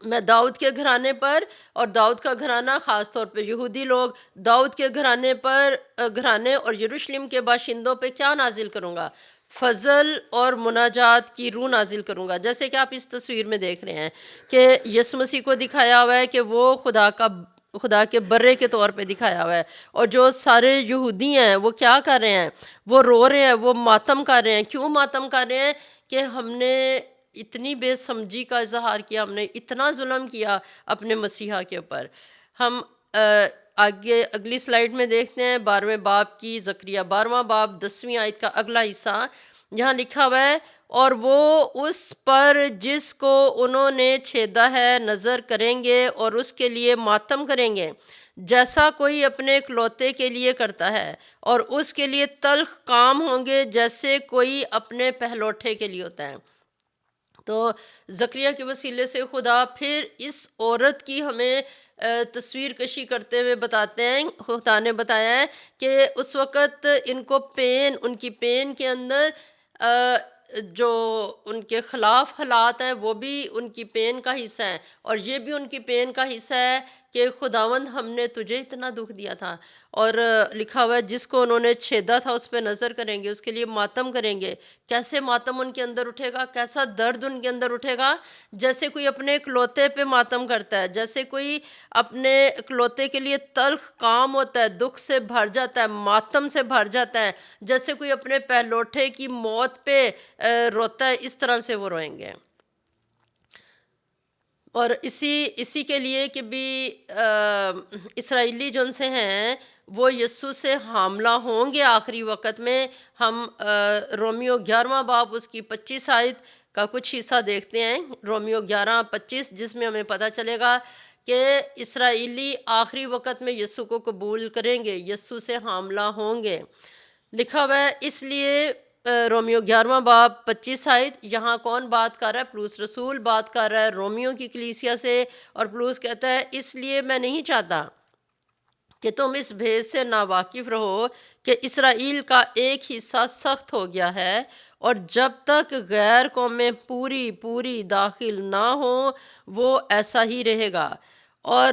میں داؤد کے گھرانے پر، اور داؤد کا گھرانہ خاص طور پہ یہودی لوگ، داؤد کے گھرانے اور یروشلم کے باشندوں پہ کیا نازل کروں گا؟ فضل اور مناجات کی روح نازل کروں گا۔ جیسے کہ آپ اس تصویر میں دیکھ رہے ہیں کہ یسوع مسیح کو دکھایا ہوا ہے کہ وہ خدا کے برے کے طور پہ دکھایا ہوا ہے، اور جو سارے یہودی ہیں وہ کیا کر رہے ہیں؟ وہ رو رہے ہیں، وہ ماتم کر رہے ہیں۔ کیوں ماتم کر رہے ہیں؟ کہ ہم نے اتنی بے سمجھی کا اظہار کیا، ہم نے اتنا ظلم کیا اپنے مسیحا کے اوپر۔ ہم آگے اگلی سلائیڈ میں دیکھتے ہیں 12ویں باب کی، زکریا 12واں باب 10ویں آیت کا اگلا حصہ۔ یہاں لکھا ہوا ہے، اور وہ اس پر جس کو انہوں نے چھیدا ہے نظر کریں گے اور اس کے لیے ماتم کریں گے، جیسا کوئی اپنے اکلوتے کے لیے کرتا ہے، اور اس کے لیے تلخ کام ہوں گے جیسے کوئی اپنے پہلوٹے کے لیے ہوتا ہے۔ تو زکریا کے وسیلے سے خدا پھر اس عورت کی ہمیں تصویر کشی کرتے ہوئے بتاتے ہیں، خدا نے بتایا ہے کہ اس وقت ان کو ان کی پین کے اندر جو ان کے خلاف حالات ہیں وہ بھی ان کی پین کا حصہ ہیں، اور یہ بھی ان کی پین کا حصہ ہے کہ خداوند ہم نے تجھے اتنا دکھ دیا تھا، اور لکھا ہوا ہے جس کو انہوں نے چھیدا تھا اس پہ نظر کریں گے، اس کے لیے ماتم کریں گے۔ کیسے ماتم ان کے اندر اٹھے گا، کیسا درد ان کے اندر اٹھے گا، جیسے کوئی اپنے اکلوتے پہ ماتم کرتا ہے، جیسے کوئی اپنے اکلوتے کے لیے تلخ کام ہوتا ہے، دکھ سے بھر جاتا ہے، ماتم سے بھر جاتا ہے، جیسے کوئی اپنے پہلوٹے کی موت پہ روتا ہے، اس طرح سے وہ روئیں گے۔ اور اسی کے لیے کہ بھی اسرائیلی جو ان سے ہیں وہ یسوع سے حاملہ ہوں گے آخری وقت میں۔ ہم رومیو 11واں باب اس کی 25 آیت کا کچھ حصہ دیکھتے ہیں، رومیو 11:25، جس میں ہمیں پتہ چلے گا کہ اسرائیلی آخری وقت میں یسوع کو قبول کریں گے، یسوع سے حاملہ ہوں گے۔ لکھا ہوا ہے، اس لیے رومیو 11واں باب 25 آیت، یہاں کون بات کر رہا ہے؟ پولس رسول بات کر رہا ہے رومیو کی کلیسیا سے، اور پولس کہتا ہے اس لیے میں نہیں چاہتا کہ تم اس بھید سے ناواقف رہو کہ اسرائیل کا ایک حصہ سخت ہو گیا ہے، اور جب تک غیر قومیں پوری داخل نہ ہوں وہ ایسا ہی رہے گا۔ اور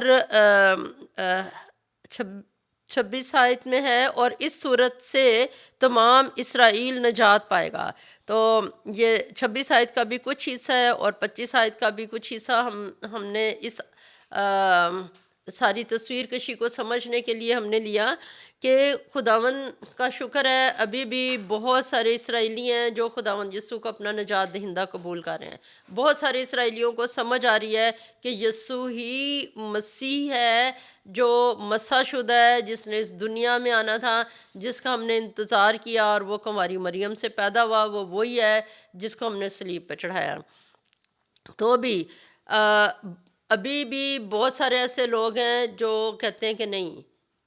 26 آیت میں ہے، اور اس صورت سے تمام اسرائیل نجات پائے گا۔ تو یہ 26 آیت کا بھی کچھ حصہ ہے، اور 25 آیت کا بھی کچھ حصہ ہم نے اس ساری تصویر کشی کو سمجھنے کے لیے ہم نے لیا کہ خداوند کا شکر ہے ابھی بھی بہت سارے اسرائیلی ہیں جو خداوند یسوع کو اپنا نجات دہندہ قبول کر رہے ہیں۔ بہت سارے اسرائیلیوں کو سمجھ آ رہی ہے کہ یسوع ہی مسیح ہے جو مسح شدہ ہے، جس نے اس دنیا میں آنا تھا، جس کا ہم نے انتظار کیا، اور وہ کنواری مریم سے پیدا ہوا، وہ وہی ہے جس کو ہم نے صلیب پہ چڑھایا۔ تو بھی ابھی بھی بہت سارے ایسے لوگ ہیں جو کہتے ہیں کہ نہیں،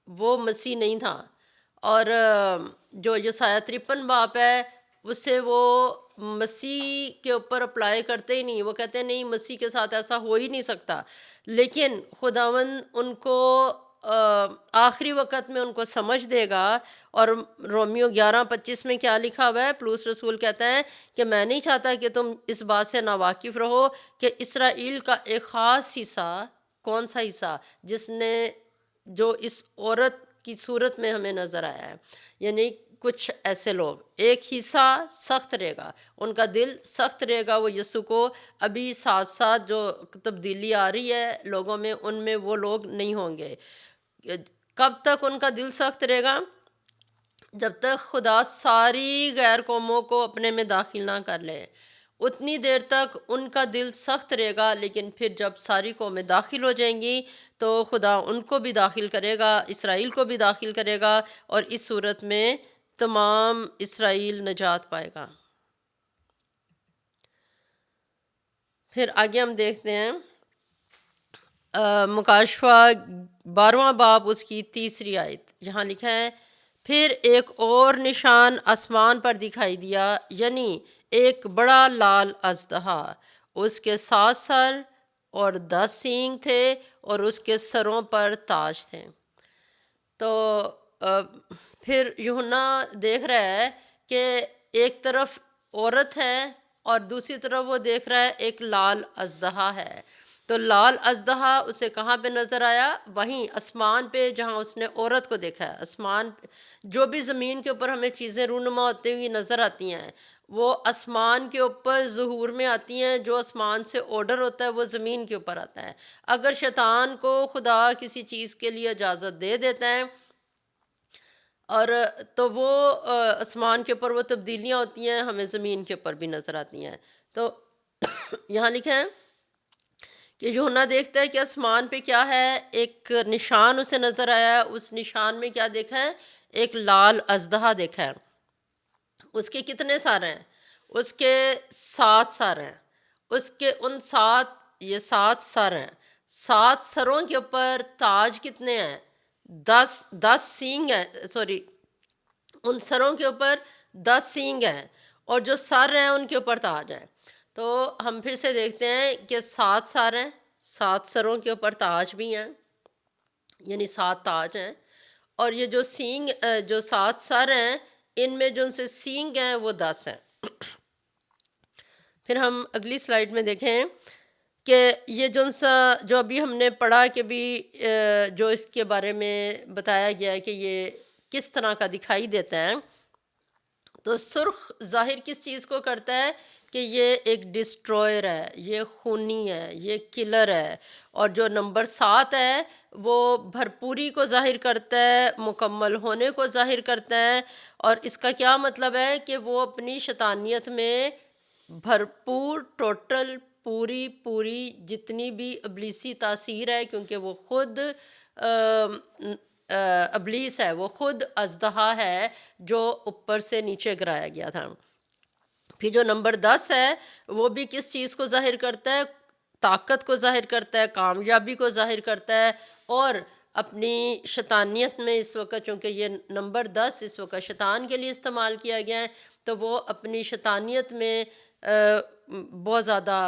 وہ مسیح نہیں تھا، اور جو یسایہ 53 باب ہے اس سے وہ مسیح کے اوپر اپلائی کرتے ہی نہیں، وہ کہتے ہیں نہیں، مسیح کے ساتھ ایسا ہو ہی نہیں سکتا۔ لیکن خداوند ان کو آخری وقت میں ان کو سمجھ دے گا، اور رومیو 11:25 میں کیا لکھا ہوا ہے؟ پولس رسول کہتا ہے کہ میں نہیں چاہتا کہ تم اس بات سے ناواقف رہو کہ اسرائیل کا ایک خاص حصہ، کون سا حصہ؟ جس نے جو اس عورت کی صورت میں ہمیں نظر آیا ہے، یعنی کچھ ایسے لوگ، ایک حصہ سخت رہے گا، ان کا دل سخت رہے گا، وہ یسوع کو ابھی ساتھ ساتھ جو تبدیلی آ رہی ہے لوگوں میں، ان میں وہ لوگ نہیں ہوں گے۔ کب تک ان کا دل سخت رہے گا؟ جب تک خدا ساری غیر قوموں کو اپنے میں داخل نہ کر لے، اتنی دیر تک ان کا دل سخت رہے گا۔ لیکن پھر جب ساری قومیں داخل ہو جائیں گی تو خدا ان کو بھی داخل کرے گا، اسرائیل کو بھی داخل کرے گا، اور اس صورت میں تمام اسرائیل نجات پائے گا۔ پھر آگے ہم دیکھتے ہیں مکاشفہ 12واں باب اس کی 3 آیت، یہاں لکھا ہے، پھر ایک اور نشان آسمان پر دکھائی دیا، یعنی ایک بڑا لال اژدہا، اس کے 7 سر اور 10 سینگ تھے، اور اس کے سروں پر تاج تھے۔ تو پھر یوحنا دیکھ رہا ہے کہ ایک طرف عورت ہے اور دوسری طرف وہ دیکھ رہا ہے ایک لال اژدہا ہے۔ تو لال اژدہا اسے کہاں پہ نظر آیا؟ وہیں آسمان پہ جہاں اس نے عورت کو دیکھا ہے۔ آسمان جو بھی زمین کے اوپر ہمیں چیزیں رونما ہوتی ہوئی نظر آتی ہیں وہ آسمان کے اوپر ظہور میں آتی ہیں، جو آسمان سے آرڈر ہوتا ہے وہ زمین کے اوپر آتا ہے۔ اگر شیطان کو خدا کسی چیز کے لیے اجازت دے دیتا ہے اور تو وہ آسمان کے اوپر وہ تبدیلیاں ہوتی ہیں، ہمیں زمین کے اوپر بھی نظر آتی ہیں۔ تو یہاں لکھا ہے کہ یوحنا دیکھتا ہے کہ آسمان پہ کیا ہے، ایک نشان اسے نظر آیا ہے۔ اس نشان میں کیا دیکھا ہے؟ ایک لال اژدہا دیکھا ہے۔ اس کے کتنے سر ہیں؟ اس کے 7 سر ہیں۔ اس کے ان 7 سر ہیں، 7 سروں کے اوپر تاج کتنے ہیں؟ 10 سینگ ہیں، ان سروں کے اوپر 10 سینگ ہیں، اور جو سر ہیں ان کے اوپر تاج ہیں۔ تو ہم پھر سے دیکھتے ہیں کہ 7 سر ہیں، 7 سروں کے اوپر تاج بھی ہیں، یعنی 7 تاج ہیں، اور یہ جو 7 سر ہیں ان میں جو ان سے سینگ ہیں وہ 10 ہیں۔ پھر ہم اگلی سلائیڈ میں دیکھیں کہ یہ جو ابھی ہم نے پڑھا کہ بھی جو اس کے بارے میں بتایا گیا ہے کہ یہ کس طرح کا دکھائی دیتا ہے، تو سرخ ظاہر کس چیز کو کرتا ہے کہ یہ ایک ڈسٹروئر ہے، یہ خونی ہے، یہ کلر ہے. اور جو نمبر 7 ہے وہ بھرپوری کو ظاہر کرتا ہے، مکمل ہونے کو ظاہر کرتا ہے. اور اس کا کیا مطلب ہے کہ وہ اپنی شیطانیت میں بھرپور، ٹوٹل، پوری جتنی بھی ابلیسی تاثیر ہے، کیونکہ وہ خود ابلیس ہے، وہ خود اژدہا ہے جو اوپر سے نیچے گرایا گیا تھا. پھر جو نمبر 10 ہے وہ بھی کس چیز کو ظاہر کرتا ہے؟ طاقت کو ظاہر کرتا ہے، کامیابی کو ظاہر کرتا ہے. اور اپنی شیطانیت میں اس وقت، چونکہ یہ نمبر 10 اس وقت شیطان کے لیے استعمال کیا گیا ہے، تو وہ اپنی شیطانیت میں بہت زیادہ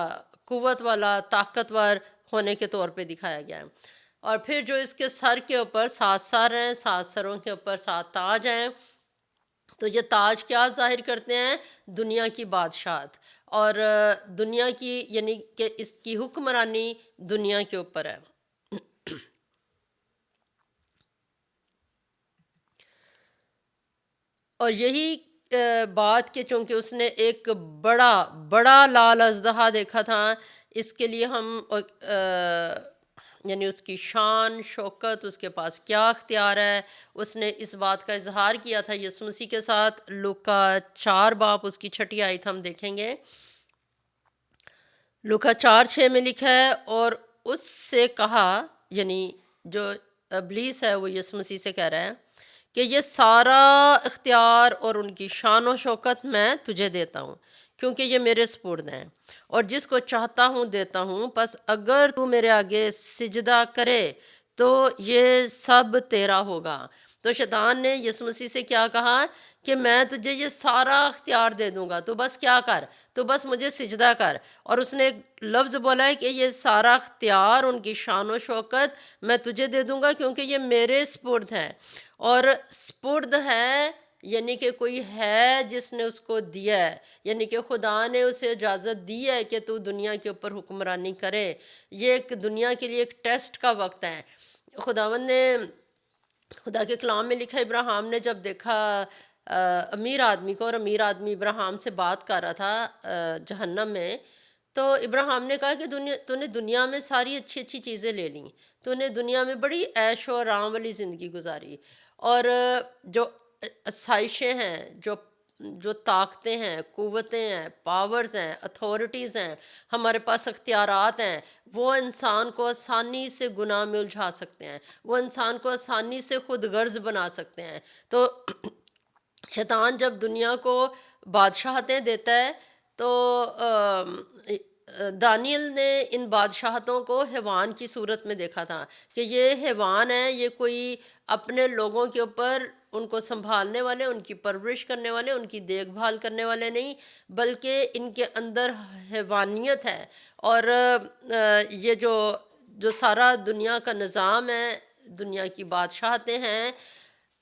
قوت والا، طاقتور ہونے کے طور پہ دکھایا گیا ہے. اور پھر جو اس کے سر کے اوپر 7 سر ہیں، 7 سروں کے اوپر 7 تاج ہیں. تو یہ تاج کیا ظاہر کرتے ہیں؟ دنیا کی بادشاہت، اور دنیا کی، یعنی کہ اس کی حکمرانی دنیا کے اوپر ہے. اور یہی بات کہ چونکہ اس نے ایک بڑا لال اژدہا دیکھا تھا، اس کے لیے ہم یعنی اس کی شان، شوکت، اس کے پاس کیا اختیار ہے، اس نے اس بات کا اظہار کیا تھا یسوع مسیح کے ساتھ. لوکا 4 باب اس کی 6 آیت ہم دیکھیں گے. لوکا 4:6 میں لکھا ہے، اور اس سے کہا، یعنی جو ابلیس ہے وہ یسوع مسیح سے کہہ رہا ہے کہ یہ سارا اختیار اور ان کی شان و شوکت میں تجھے دیتا ہوں، کیونکہ یہ میرے سپرد ہیں، اور جس کو چاہتا ہوں دیتا ہوں. پس اگر تو میرے آگے سجدہ کرے تو یہ سب تیرا ہوگا. تو شیطان نے یسوع مسیح سے کیا کہا کہ میں تجھے یہ سارا اختیار دے دوں گا، تو بس کیا کر، تو بس مجھے سجدہ کر. اور اس نے ایک لفظ بولا ہے کہ یہ سارا اختیار، ان کی شان و شوکت میں تجھے دے دوں گا، کیونکہ یہ میرے سپرد ہیں. اور سپرد ہے یعنی کہ کوئی ہے جس نے اس کو دیا ہے، یعنی کہ خدا نے اسے اجازت دی ہے کہ تو دنیا کے اوپر حکمرانی کرے. یہ ایک دنیا کے لیے ایک ٹیسٹ کا وقت ہے. خداوند نے، خدا کے کلام میں لکھا، ابراہیم نے جب دیکھا امیر آدمی کو، اور امیر آدمی ابراہیم سے بات کر رہا تھا جہنم میں، تو ابراہیم نے کہا کہ تو نے دنیا میں ساری اچھی چیزیں لے لیں، تو نے دنیا میں بڑی عیش و آرام والی زندگی گزاری، اور جو آسائشیں ہیں، جو طاقتیں ہیں، قوتیں ہیں، پاورز ہیں، اتھارٹیز ہیں، ہمارے پاس اختیارات ہیں، وہ انسان کو آسانی سے گناہ میں الجھا سکتے ہیں، وہ انسان کو آسانی سے خود غرض بنا سکتے ہیں. تو شیطان جب دنیا کو بادشاہتیں دیتا ہے، تو دانیل نے ان بادشاہتوں کو حیوان کی صورت میں دیکھا تھا کہ یہ حیوان ہیں، یہ کوئی اپنے لوگوں کے اوپر ان کو سنبھالنے والے، ان کی پرورش کرنے والے، ان کی دیکھ بھال کرنے والے نہیں، بلکہ ان کے اندر حیوانیت ہے. اور یہ جو سارا دنیا کا نظام ہے، دنیا کی بادشاہتیں ہیں،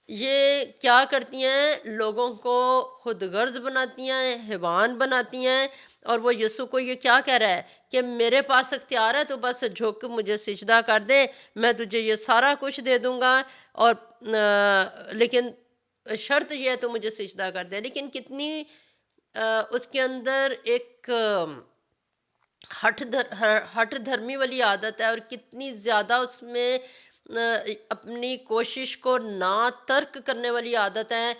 یہ کیا کرتی ہیں؟ لوگوں کو خود غرض بناتی ہیں، حیوان بناتی ہیں. اور وہ یسوع کو یہ کیا کہہ رہا ہے کہ میرے پاس اختیار ہے، تو بس جھک مجھے سجدہ کر دے، میں تجھے یہ سارا کچھ دے دوں گا، اور لیکن شرط یہ ہے تو مجھے سجدہ کر دے. لیکن کتنی اس کے اندر ایک ہٹ دھرمی والی عادت ہے، اور کتنی زیادہ اس میں اپنی کوشش کو نہ ترک کرنے والی عادت ہے.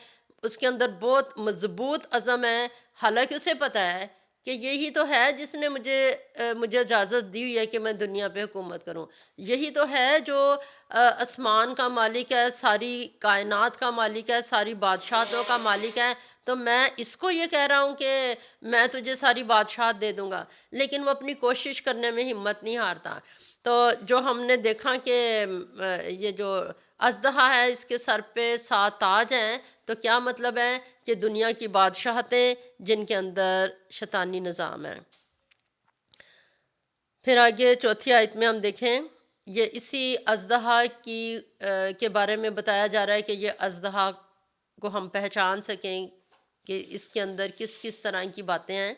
اس کے اندر بہت مضبوط عزم ہے، حالانکہ اسے پتہ ہے کہ یہی تو ہے جس نے مجھے اجازت دی ہوئی ہے کہ میں دنیا پہ حکومت کروں. یہی تو ہے جو آسمان کا مالک ہے، ساری کائنات کا مالک ہے، ساری بادشاہتوں کا مالک ہے. تو میں اس کو یہ کہہ رہا ہوں کہ میں تجھے ساری بادشاہت دے دوں گا، لیکن وہ اپنی کوشش کرنے میں ہمت نہیں ہارتا. تو جو ہم نے دیکھا کہ یہ جو اژدہا ہے، اس کے سر پہ 7 تاج ہیں، تو کیا مطلب ہے کہ دنیا کی بادشاہتیں جن کے اندر شیطانی نظام ہے. پھر آگے 4 آیت میں ہم دیکھیں، یہ اسی اژدہا کے بارے میں بتایا جا رہا ہے کہ یہ اژدہا کو ہم پہچان سکیں کہ اس کے اندر کس کس طرح کی باتیں ہیں۔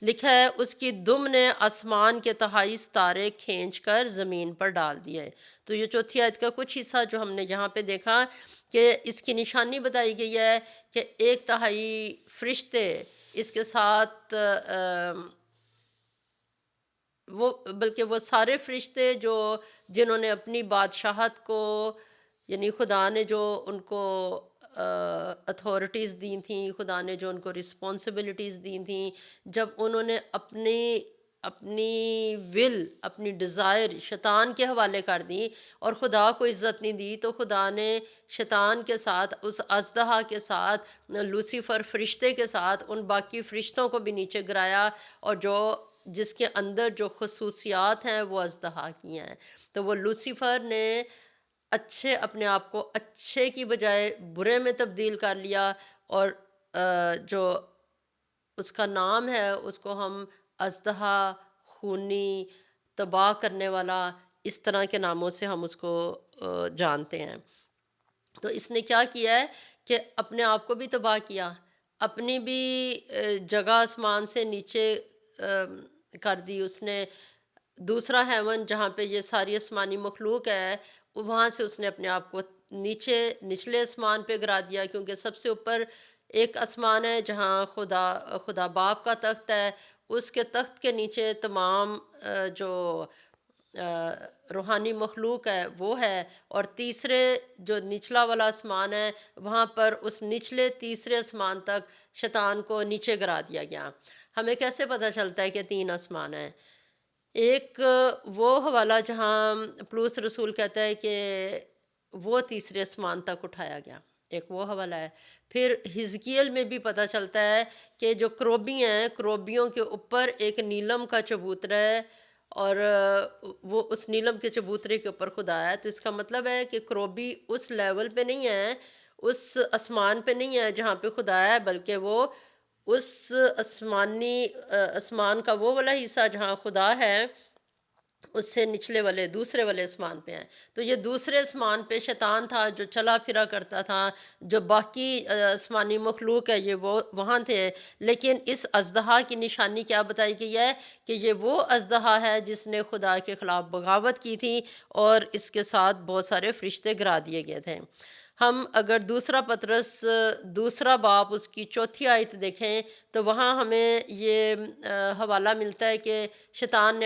لکھا ہے اس کی دم نے آسمان کے تہائی ستارے کھینچ کر زمین پر ڈال دیے۔ تو یہ چوتھی آیت کا کچھ حصہ جو ہم نے یہاں پہ دیکھا کہ اس کی نشانی بتائی گئی ہے کہ ایک تہائی فرشتے اس کے ساتھ بلکہ وہ سارے فرشتے جنہوں نے اپنی بادشاہت کو، یعنی خدا نے جو ان کو اتھارٹیز دی تھیں، خدا نے جو ان کو رسپانسبلٹیز دی تھیں، جب انہوں نے اپنی اپنی ڈیزائر شیطان کے حوالے کر دی اور خدا کو عزت نہیں دی، تو خدا نے شیطان کے ساتھ، اس اژدہا کے ساتھ، لوسیفر فرشتے کے ساتھ ان باقی فرشتوں کو بھی نیچے گرایا، اور جس کے اندر جو خصوصیات ہیں وہ اژدہا کی ہیں۔ تو وہ لوسیفر نے اپنے آپ کو اچھے کی بجائے برے میں تبدیل کر لیا، اور جو اس کا نام ہے اس کو ہم اژدہا، خونی، تباہ کرنے والا، اس طرح کے ناموں سے ہم اس کو جانتے ہیں۔ تو اس نے کیا کیا ہے کہ اپنے آپ کو بھی تباہ کیا، اپنی بھی جگہ آسمان سے نیچے کر دی۔ اس نے دوسرا ہیون جہاں پہ یہ ساری آسمانی مخلوق ہے، وہاں سے اس نے اپنے آپ کو نچلے آسمان پہ گرا دیا، کیونکہ سب سے اوپر ایک آسمان ہے جہاں خدا باپ کا تخت ہے، اس کے تخت کے نیچے تمام جو روحانی مخلوق ہے وہ ہے، اور تیسرے جو نچلا والا آسمان ہے وہاں پر اس نچلے تیسرے آسمان تک شیطان کو نیچے گرا دیا گیا۔ ہمیں کیسے پتہ چلتا ہے کہ 3 آسمان ہیں؟ ایک وہ حوالہ جہاں پولس رسول کہتا ہے کہ وہ تیسرے آسمان تک اٹھایا گیا، ایک وہ حوالہ ہے۔ پھر حزقیل میں بھی پتہ چلتا ہے کہ جو کروبی ہیں، کروبیوں کے اوپر ایک نیلم کا چبوترا ہے، اور وہ اس نیلم کے چبوترے کے اوپر خدا ہے۔ تو اس کا مطلب ہے کہ کروبی اس لیول پہ نہیں ہے، اس آسمان پہ نہیں ہے جہاں پہ خدا ہے، بلکہ وہ اس آسمان کا وہ والا حصہ جہاں خدا ہے اس سے نچلے والے دوسرے والے آسمان پہ ہیں۔ تو یہ دوسرے آسمان پہ شیطان تھا جو چلا پھرا کرتا تھا، جو باقی آسمانی مخلوق ہے یہ وہ وہاں تھے۔ لیکن اس اژدہا کی نشانی کیا بتائی گئی ہے کہ یہ وہ اژدہا ہے جس نے خدا کے خلاف بغاوت کی تھی، اور اس کے ساتھ بہت سارے فرشتے گرا دیے گئے تھے۔ ہم اگر دوسرا پطرس دوسرا باب اس کی 4 آیت دیکھیں تو وہاں ہمیں یہ حوالہ ملتا ہے کہ شیطان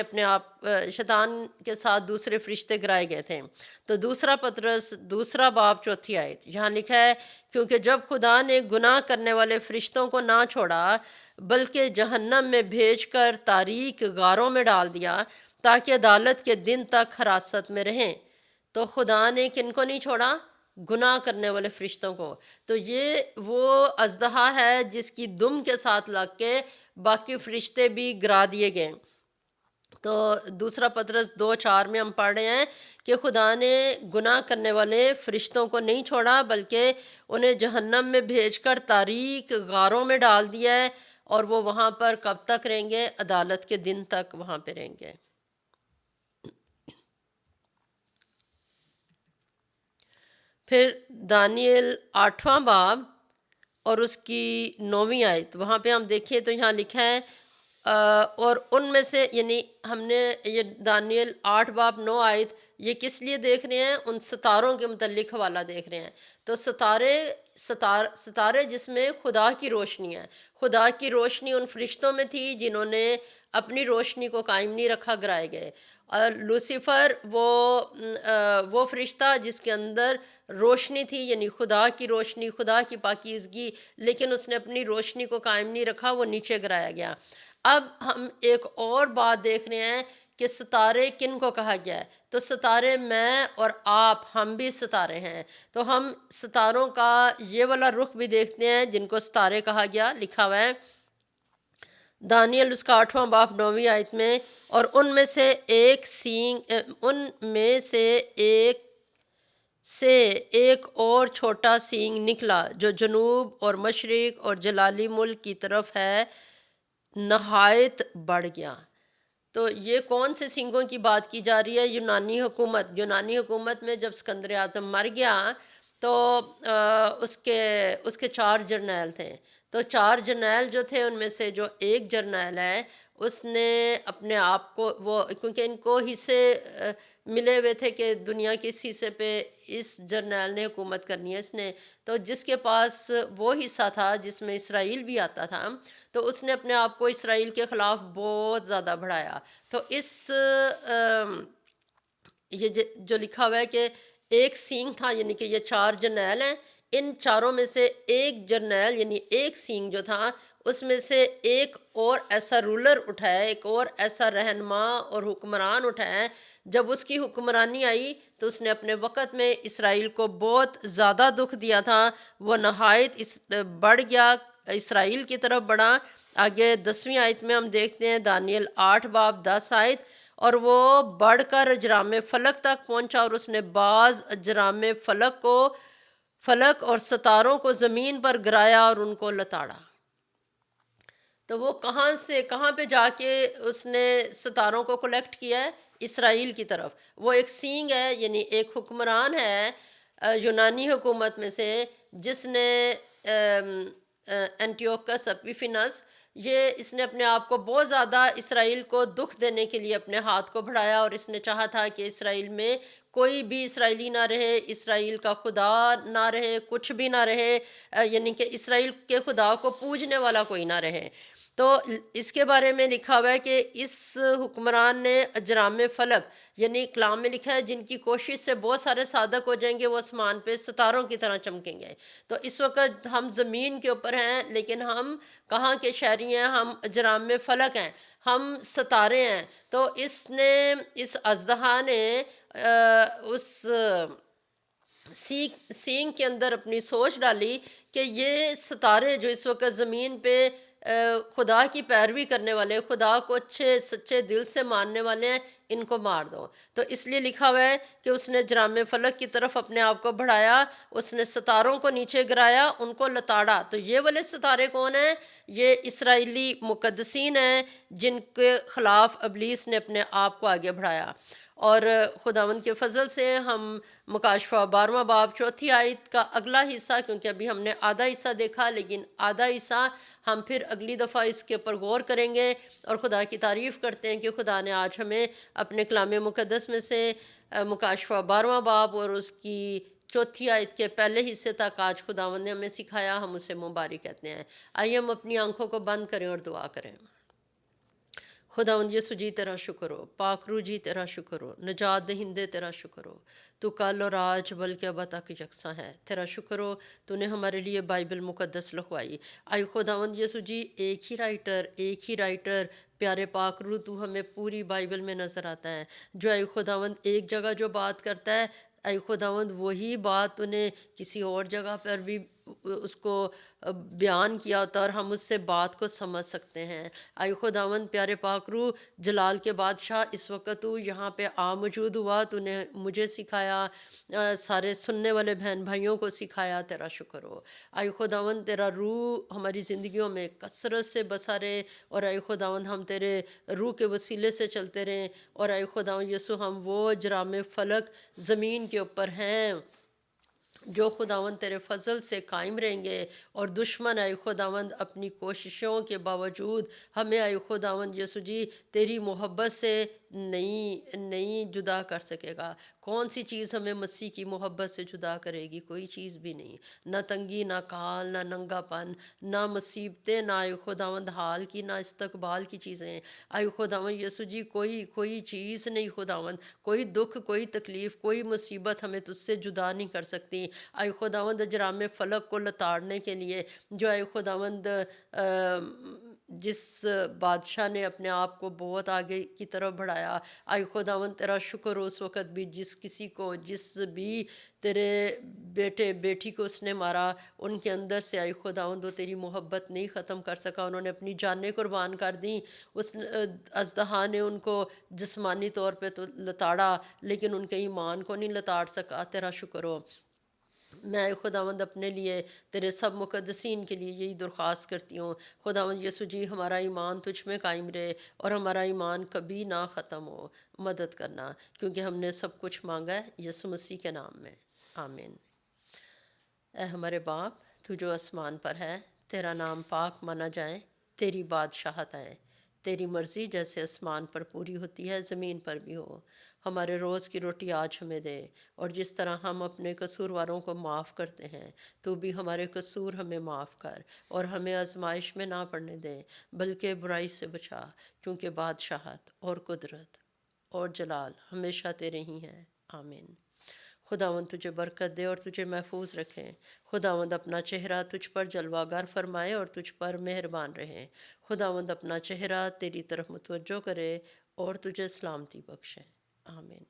کے ساتھ دوسرے فرشتے گرائے گئے تھے۔ تو دوسرا پطرس دوسرا باب 4 آیت یہاں لکھا ہے، کیونکہ جب خدا نے گناہ کرنے والے فرشتوں کو نہ چھوڑا بلکہ جہنم میں بھیج کر تاریک غاروں میں ڈال دیا تاکہ عدالت کے دن تک حراست میں رہیں۔ تو خدا نے کن کو نہیں چھوڑا؟ گناہ کرنے والے فرشتوں کو۔ تو یہ وہ اژدہا ہے جس کی دم کے ساتھ لگ کے باقی فرشتے بھی گرا دیے گئے۔ تو دوسرا پطرس 2:4 میں ہم پڑھ رہے ہیں کہ خدا نے گناہ کرنے والے فرشتوں کو نہیں چھوڑا بلکہ انہیں جہنم میں بھیج کر تاریک غاروں میں ڈال دیا ہے، اور وہ وہاں پر کب تک رہیں گے؟ عدالت کے دن تک وہاں پہ رہیں گے۔ پھر دانیل 8واں باب اور اس کی 9ویں آیت، وہاں پہ ہم دیکھیں تو یہاں لکھا ہے اور ان میں سے، یعنی ہم نے یہ دانیل 8 باب 9 آیت یہ کس لیے دیکھ رہے ہیں؟ ان ستاروں کے متعلق حوالہ دیکھ رہے ہیں۔ تو ستارے جس میں خدا کی روشنی ہے، خدا کی روشنی ان فرشتوں میں تھی جنہوں نے اپنی روشنی کو قائم نہیں رکھا، گرائے گئے۔ اور لوسیفر وہ فرشتہ جس کے اندر روشنی تھی، یعنی خدا کی روشنی، خدا کی پاکیزگی، لیکن اس نے اپنی روشنی کو قائم نہیں رکھا، وہ نیچے گرایا گیا۔ اب ہم ایک اور بات دیکھ رہے ہیں کہ ستارے کن کو کہا گیا ہے؟ تو ستارے میں اور آپ، ہم بھی ستارے ہیں۔ تو ہم ستاروں کا یہ والا رخ بھی دیکھتے ہیں جن کو ستارے کہا گیا۔ لکھا ہوا ہے دانیل اس کا 8واں باب 9ویں آیت میں، اور ان میں سے ایک اور چھوٹا سینگ نکلا جو جنوب اور مشرق اور جلالی ملک کی طرف ہے، نہایت بڑھ گیا۔ تو یہ کون سے سینگوں کی بات کی جا رہی ہے؟ یونانی حکومت میں جب اسکندر اعظم مر گیا تو اس کے 4 جرنیل تھے، تو 4 جرنیل جو تھے ان میں سے جو ایک جرنیل ہے اس نے اپنے آپ کو وہ کیونکہ ان کو حصے ملے ہوئے تھے کہ دنیا کے اس حصے پہ اس جرنیل نے حکومت کرنی ہے، اس نے تو جس کے پاس وہ حصہ تھا جس میں اسرائیل بھی آتا تھا، تو اس نے اپنے آپ کو اسرائیل کے خلاف بہت زیادہ بڑھایا۔ تو یہ جو لکھا ہوا ہے کہ ایک سینگ تھا، یعنی کہ یہ 4 جرنیل ہیں، ان چاروں میں سے ایک جرنیل یعنی ایک سینگ جو تھا اس میں سے ایک اور ایسا رولر اٹھایا، ایک اور ایسا رہنما اور حکمران اٹھایا، جب اس کی حکمرانی آئی تو اس نے اپنے وقت میں اسرائیل کو بہت زیادہ دکھ دیا تھا، وہ نہایت بڑھ گیا، اسرائیل کی طرف بڑھا۔ آگے 10ویں آیت میں ہم دیکھتے ہیں، دانیل 8 باب 10 آیت، اور وہ بڑھ کر اجرام فلک تک پہنچا اور اس نے بعض اجرام فلک اور ستاروں کو زمین پر گرایا اور ان کو لتاڑا۔ تو وہ کہاں پہ جا کے اس نے ستاروں کو کلیکٹ کیا ہے؟ اسرائیل کی طرف۔ وہ ایک سینگ ہے، یعنی ایک حکمران ہے یونانی حکومت میں سے، جس نے اینٹیوکس اپیفینس، اس نے اپنے آپ کو بہت زیادہ اسرائیل کو دکھ دینے کے لیے اپنے ہاتھ کو بڑھایا، اور اس نے چاہا تھا کہ اسرائیل میں کوئی بھی اسرائیلی نہ رہے، اسرائیل کا خدا نہ رہے، کچھ بھی نہ رہے، یعنی کہ اسرائیل کے خدا کو پوجنے والا کوئی نہ رہے۔ تو اس کے بارے میں لکھا ہوا ہے کہ اس حکمران نے اجرام فلک، یعنی کلام میں لکھا ہے جن کی کوشش سے بہت سارے صادق ہو جائیں گے وہ آسمان پہ ستاروں کی طرح چمکیں گے۔ تو اس وقت ہم زمین کے اوپر ہیں، لیکن ہم کہاں کے شہری ہیں؟ ہم اجرام فلک ہیں، ہم ستارے ہیں۔ تو اس اژدہا نے اس سینگ کے اندر اپنی سوچ ڈالی کہ یہ ستارے جو اس وقت زمین پہ خدا کی پیروی کرنے والے، خدا کو اچھے سچے دل سے ماننے والے ہیں، ان کو مار دو۔ تو اس لیے لکھا ہوا ہے کہ اس نے جرام فلک کی طرف اپنے آپ کو بڑھایا، اس نے ستاروں کو نیچے گرایا، ان کو لتاڑا۔ تو یہ والے ستارے کون ہیں؟ یہ اسرائیلی مقدسین ہیں جن کے خلاف ابلیس نے اپنے آپ کو آگے بڑھایا۔ اور خداوند کے فضل سے ہم مکاشفہ 12واں باب 4 آیت کا اگلا حصہ، کیونکہ ابھی ہم نے آدھا حصہ دیکھا، لیکن آدھا حصہ ہم پھر اگلی دفعہ اس کے اوپر غور کریں گے، اور خدا کی تعریف کرتے ہیں کہ خدا نے آج ہمیں اپنے کلام مقدس میں سے مکاشفہ 12واں باب اور اس کی 4 آیت کے پہلے حصے تک آج خداوند نے ہمیں سکھایا، ہم اسے مبارک کہتے ہیں۔ آئیے ہم اپنی آنکھوں کو بند کریں اور دعا کریں۔ خداوند یسوع جی تیرا شکر ہو، پاک روح جی تیرا شکر ہو، نجات دہندے تیرا شکر ہو، تو کل اور آج بلکہ اب تک یکساں ہے۔ تیرا شکر ہو تو نے ہمارے لیے بائبل مقدس لکھوائی۔ آئی خداوند یسوع جی، ایک ہی رائٹر پیارے پاک روح تو ہمیں پوری بائبل میں نظر آتا ہے، جو اے خداوند ایک جگہ جو بات کرتا ہے، اے خداوند وہی بات انہیں کسی اور جگہ پر بھی اس کو بیان کیا ہوتا ہے اور ہم اس سے بات کو سمجھ سکتے ہیں۔ اے خداوند پیارے پاک روح جلال کے بادشاہ، اس وقت تو یہاں پہ موجود ہوا، تو نے مجھے سکھایا، سارے سننے والے بہن بھائیوں کو سکھایا، تیرا شکر ہو۔ اے خداوند تیرا روح ہماری زندگیوں میں کثرت سے بسا رہے، اور اے خداوند ہم تیرے روح کے وسیلے سے چلتے رہیں، اور اے خداوند یسوع ہم وہ جرام فلک زمین کے اوپر ہیں جو خداوند تیرے فضل سے قائم رہیں گے، اور دشمن اے خداوند اپنی کوششوں کے باوجود ہمیں اے خداوند یسوع جی تیری محبت سے نہیں جدا کر سکے گا۔ کون سی چیز ہمیں مسیح کی محبت سے جدا کرے گی؟ کوئی چیز بھی نہیں، نہ تنگی، نہ کال، نہ ننگا پن، نہ مصیبتیں، نہ اے خداوند حال کی، نہ استقبال کی چیزیں۔ اے خداوند یسوع جی کوئی چیز نہیں خداوند، کوئی دکھ، کوئی تکلیف، کوئی مصیبت ہمیں تجھ سے جدا نہیں کر سکتی۔ اے خداوند اجرام فلک کو لتاڑنے کے لیے جو اے خداوند جس بادشاہ نے اپنے آپ کو بہت آگے کی طرف بڑھایا، اے خداوند تیرا شکر ہو، اس وقت بھی جس بھی تیرے بیٹے بیٹی کو اس نے مارا، ان کے اندر سے اے خداوند وہ تیری محبت نہیں ختم کر سکا، انہوں نے اپنی جانیں قربان کر دیں۔ اس اژدہا نے ان کو جسمانی طور پہ تو لتاڑا، لیکن ان کے ایمان کو نہیں لتاڑ سکا، تیرا شکر ہو۔ میں خداوند اپنے لیے، تیرے سب مقدسین کے لیے یہی درخواست کرتی ہوں، خداوند یسوع جی ہمارا ایمان تجھ میں قائم رہے، اور ہمارا ایمان کبھی نہ ختم ہو، مدد کرنا، کیونکہ ہم نے سب کچھ مانگا ہے یسوع مسیح کے نام میں، آمین۔ اے ہمارے باپ، تو جو آسمان پر ہے، تیرا نام پاک مانا جائے، تیری بادشاہت آئے، تیری مرضی جیسے آسمان پر پوری ہوتی ہے زمین پر بھی ہو۔ ہمارے روز کی روٹی آج ہمیں دے، اور جس طرح ہم اپنے قصورواروں کو معاف کرتے ہیں، تو بھی ہمارے قصور ہمیں معاف کر، اور ہمیں آزمائش میں نہ پڑنے دے، بلکہ برائی سے بچا، کیونکہ بادشاہت اور قدرت اور جلال ہمیشہ تیرے ہی ہیں، آمین۔ خداوند تجھے برکت دے اور تجھے محفوظ رکھے۔ خداوند اپنا چہرہ تجھ پر جلوہ گر فرمائے اور تجھ پر مہربان رہے۔ خداوند اپنا چہرہ تیری طرف متوجہ کرے اور تجھے سلامتی بخشے، آمین۔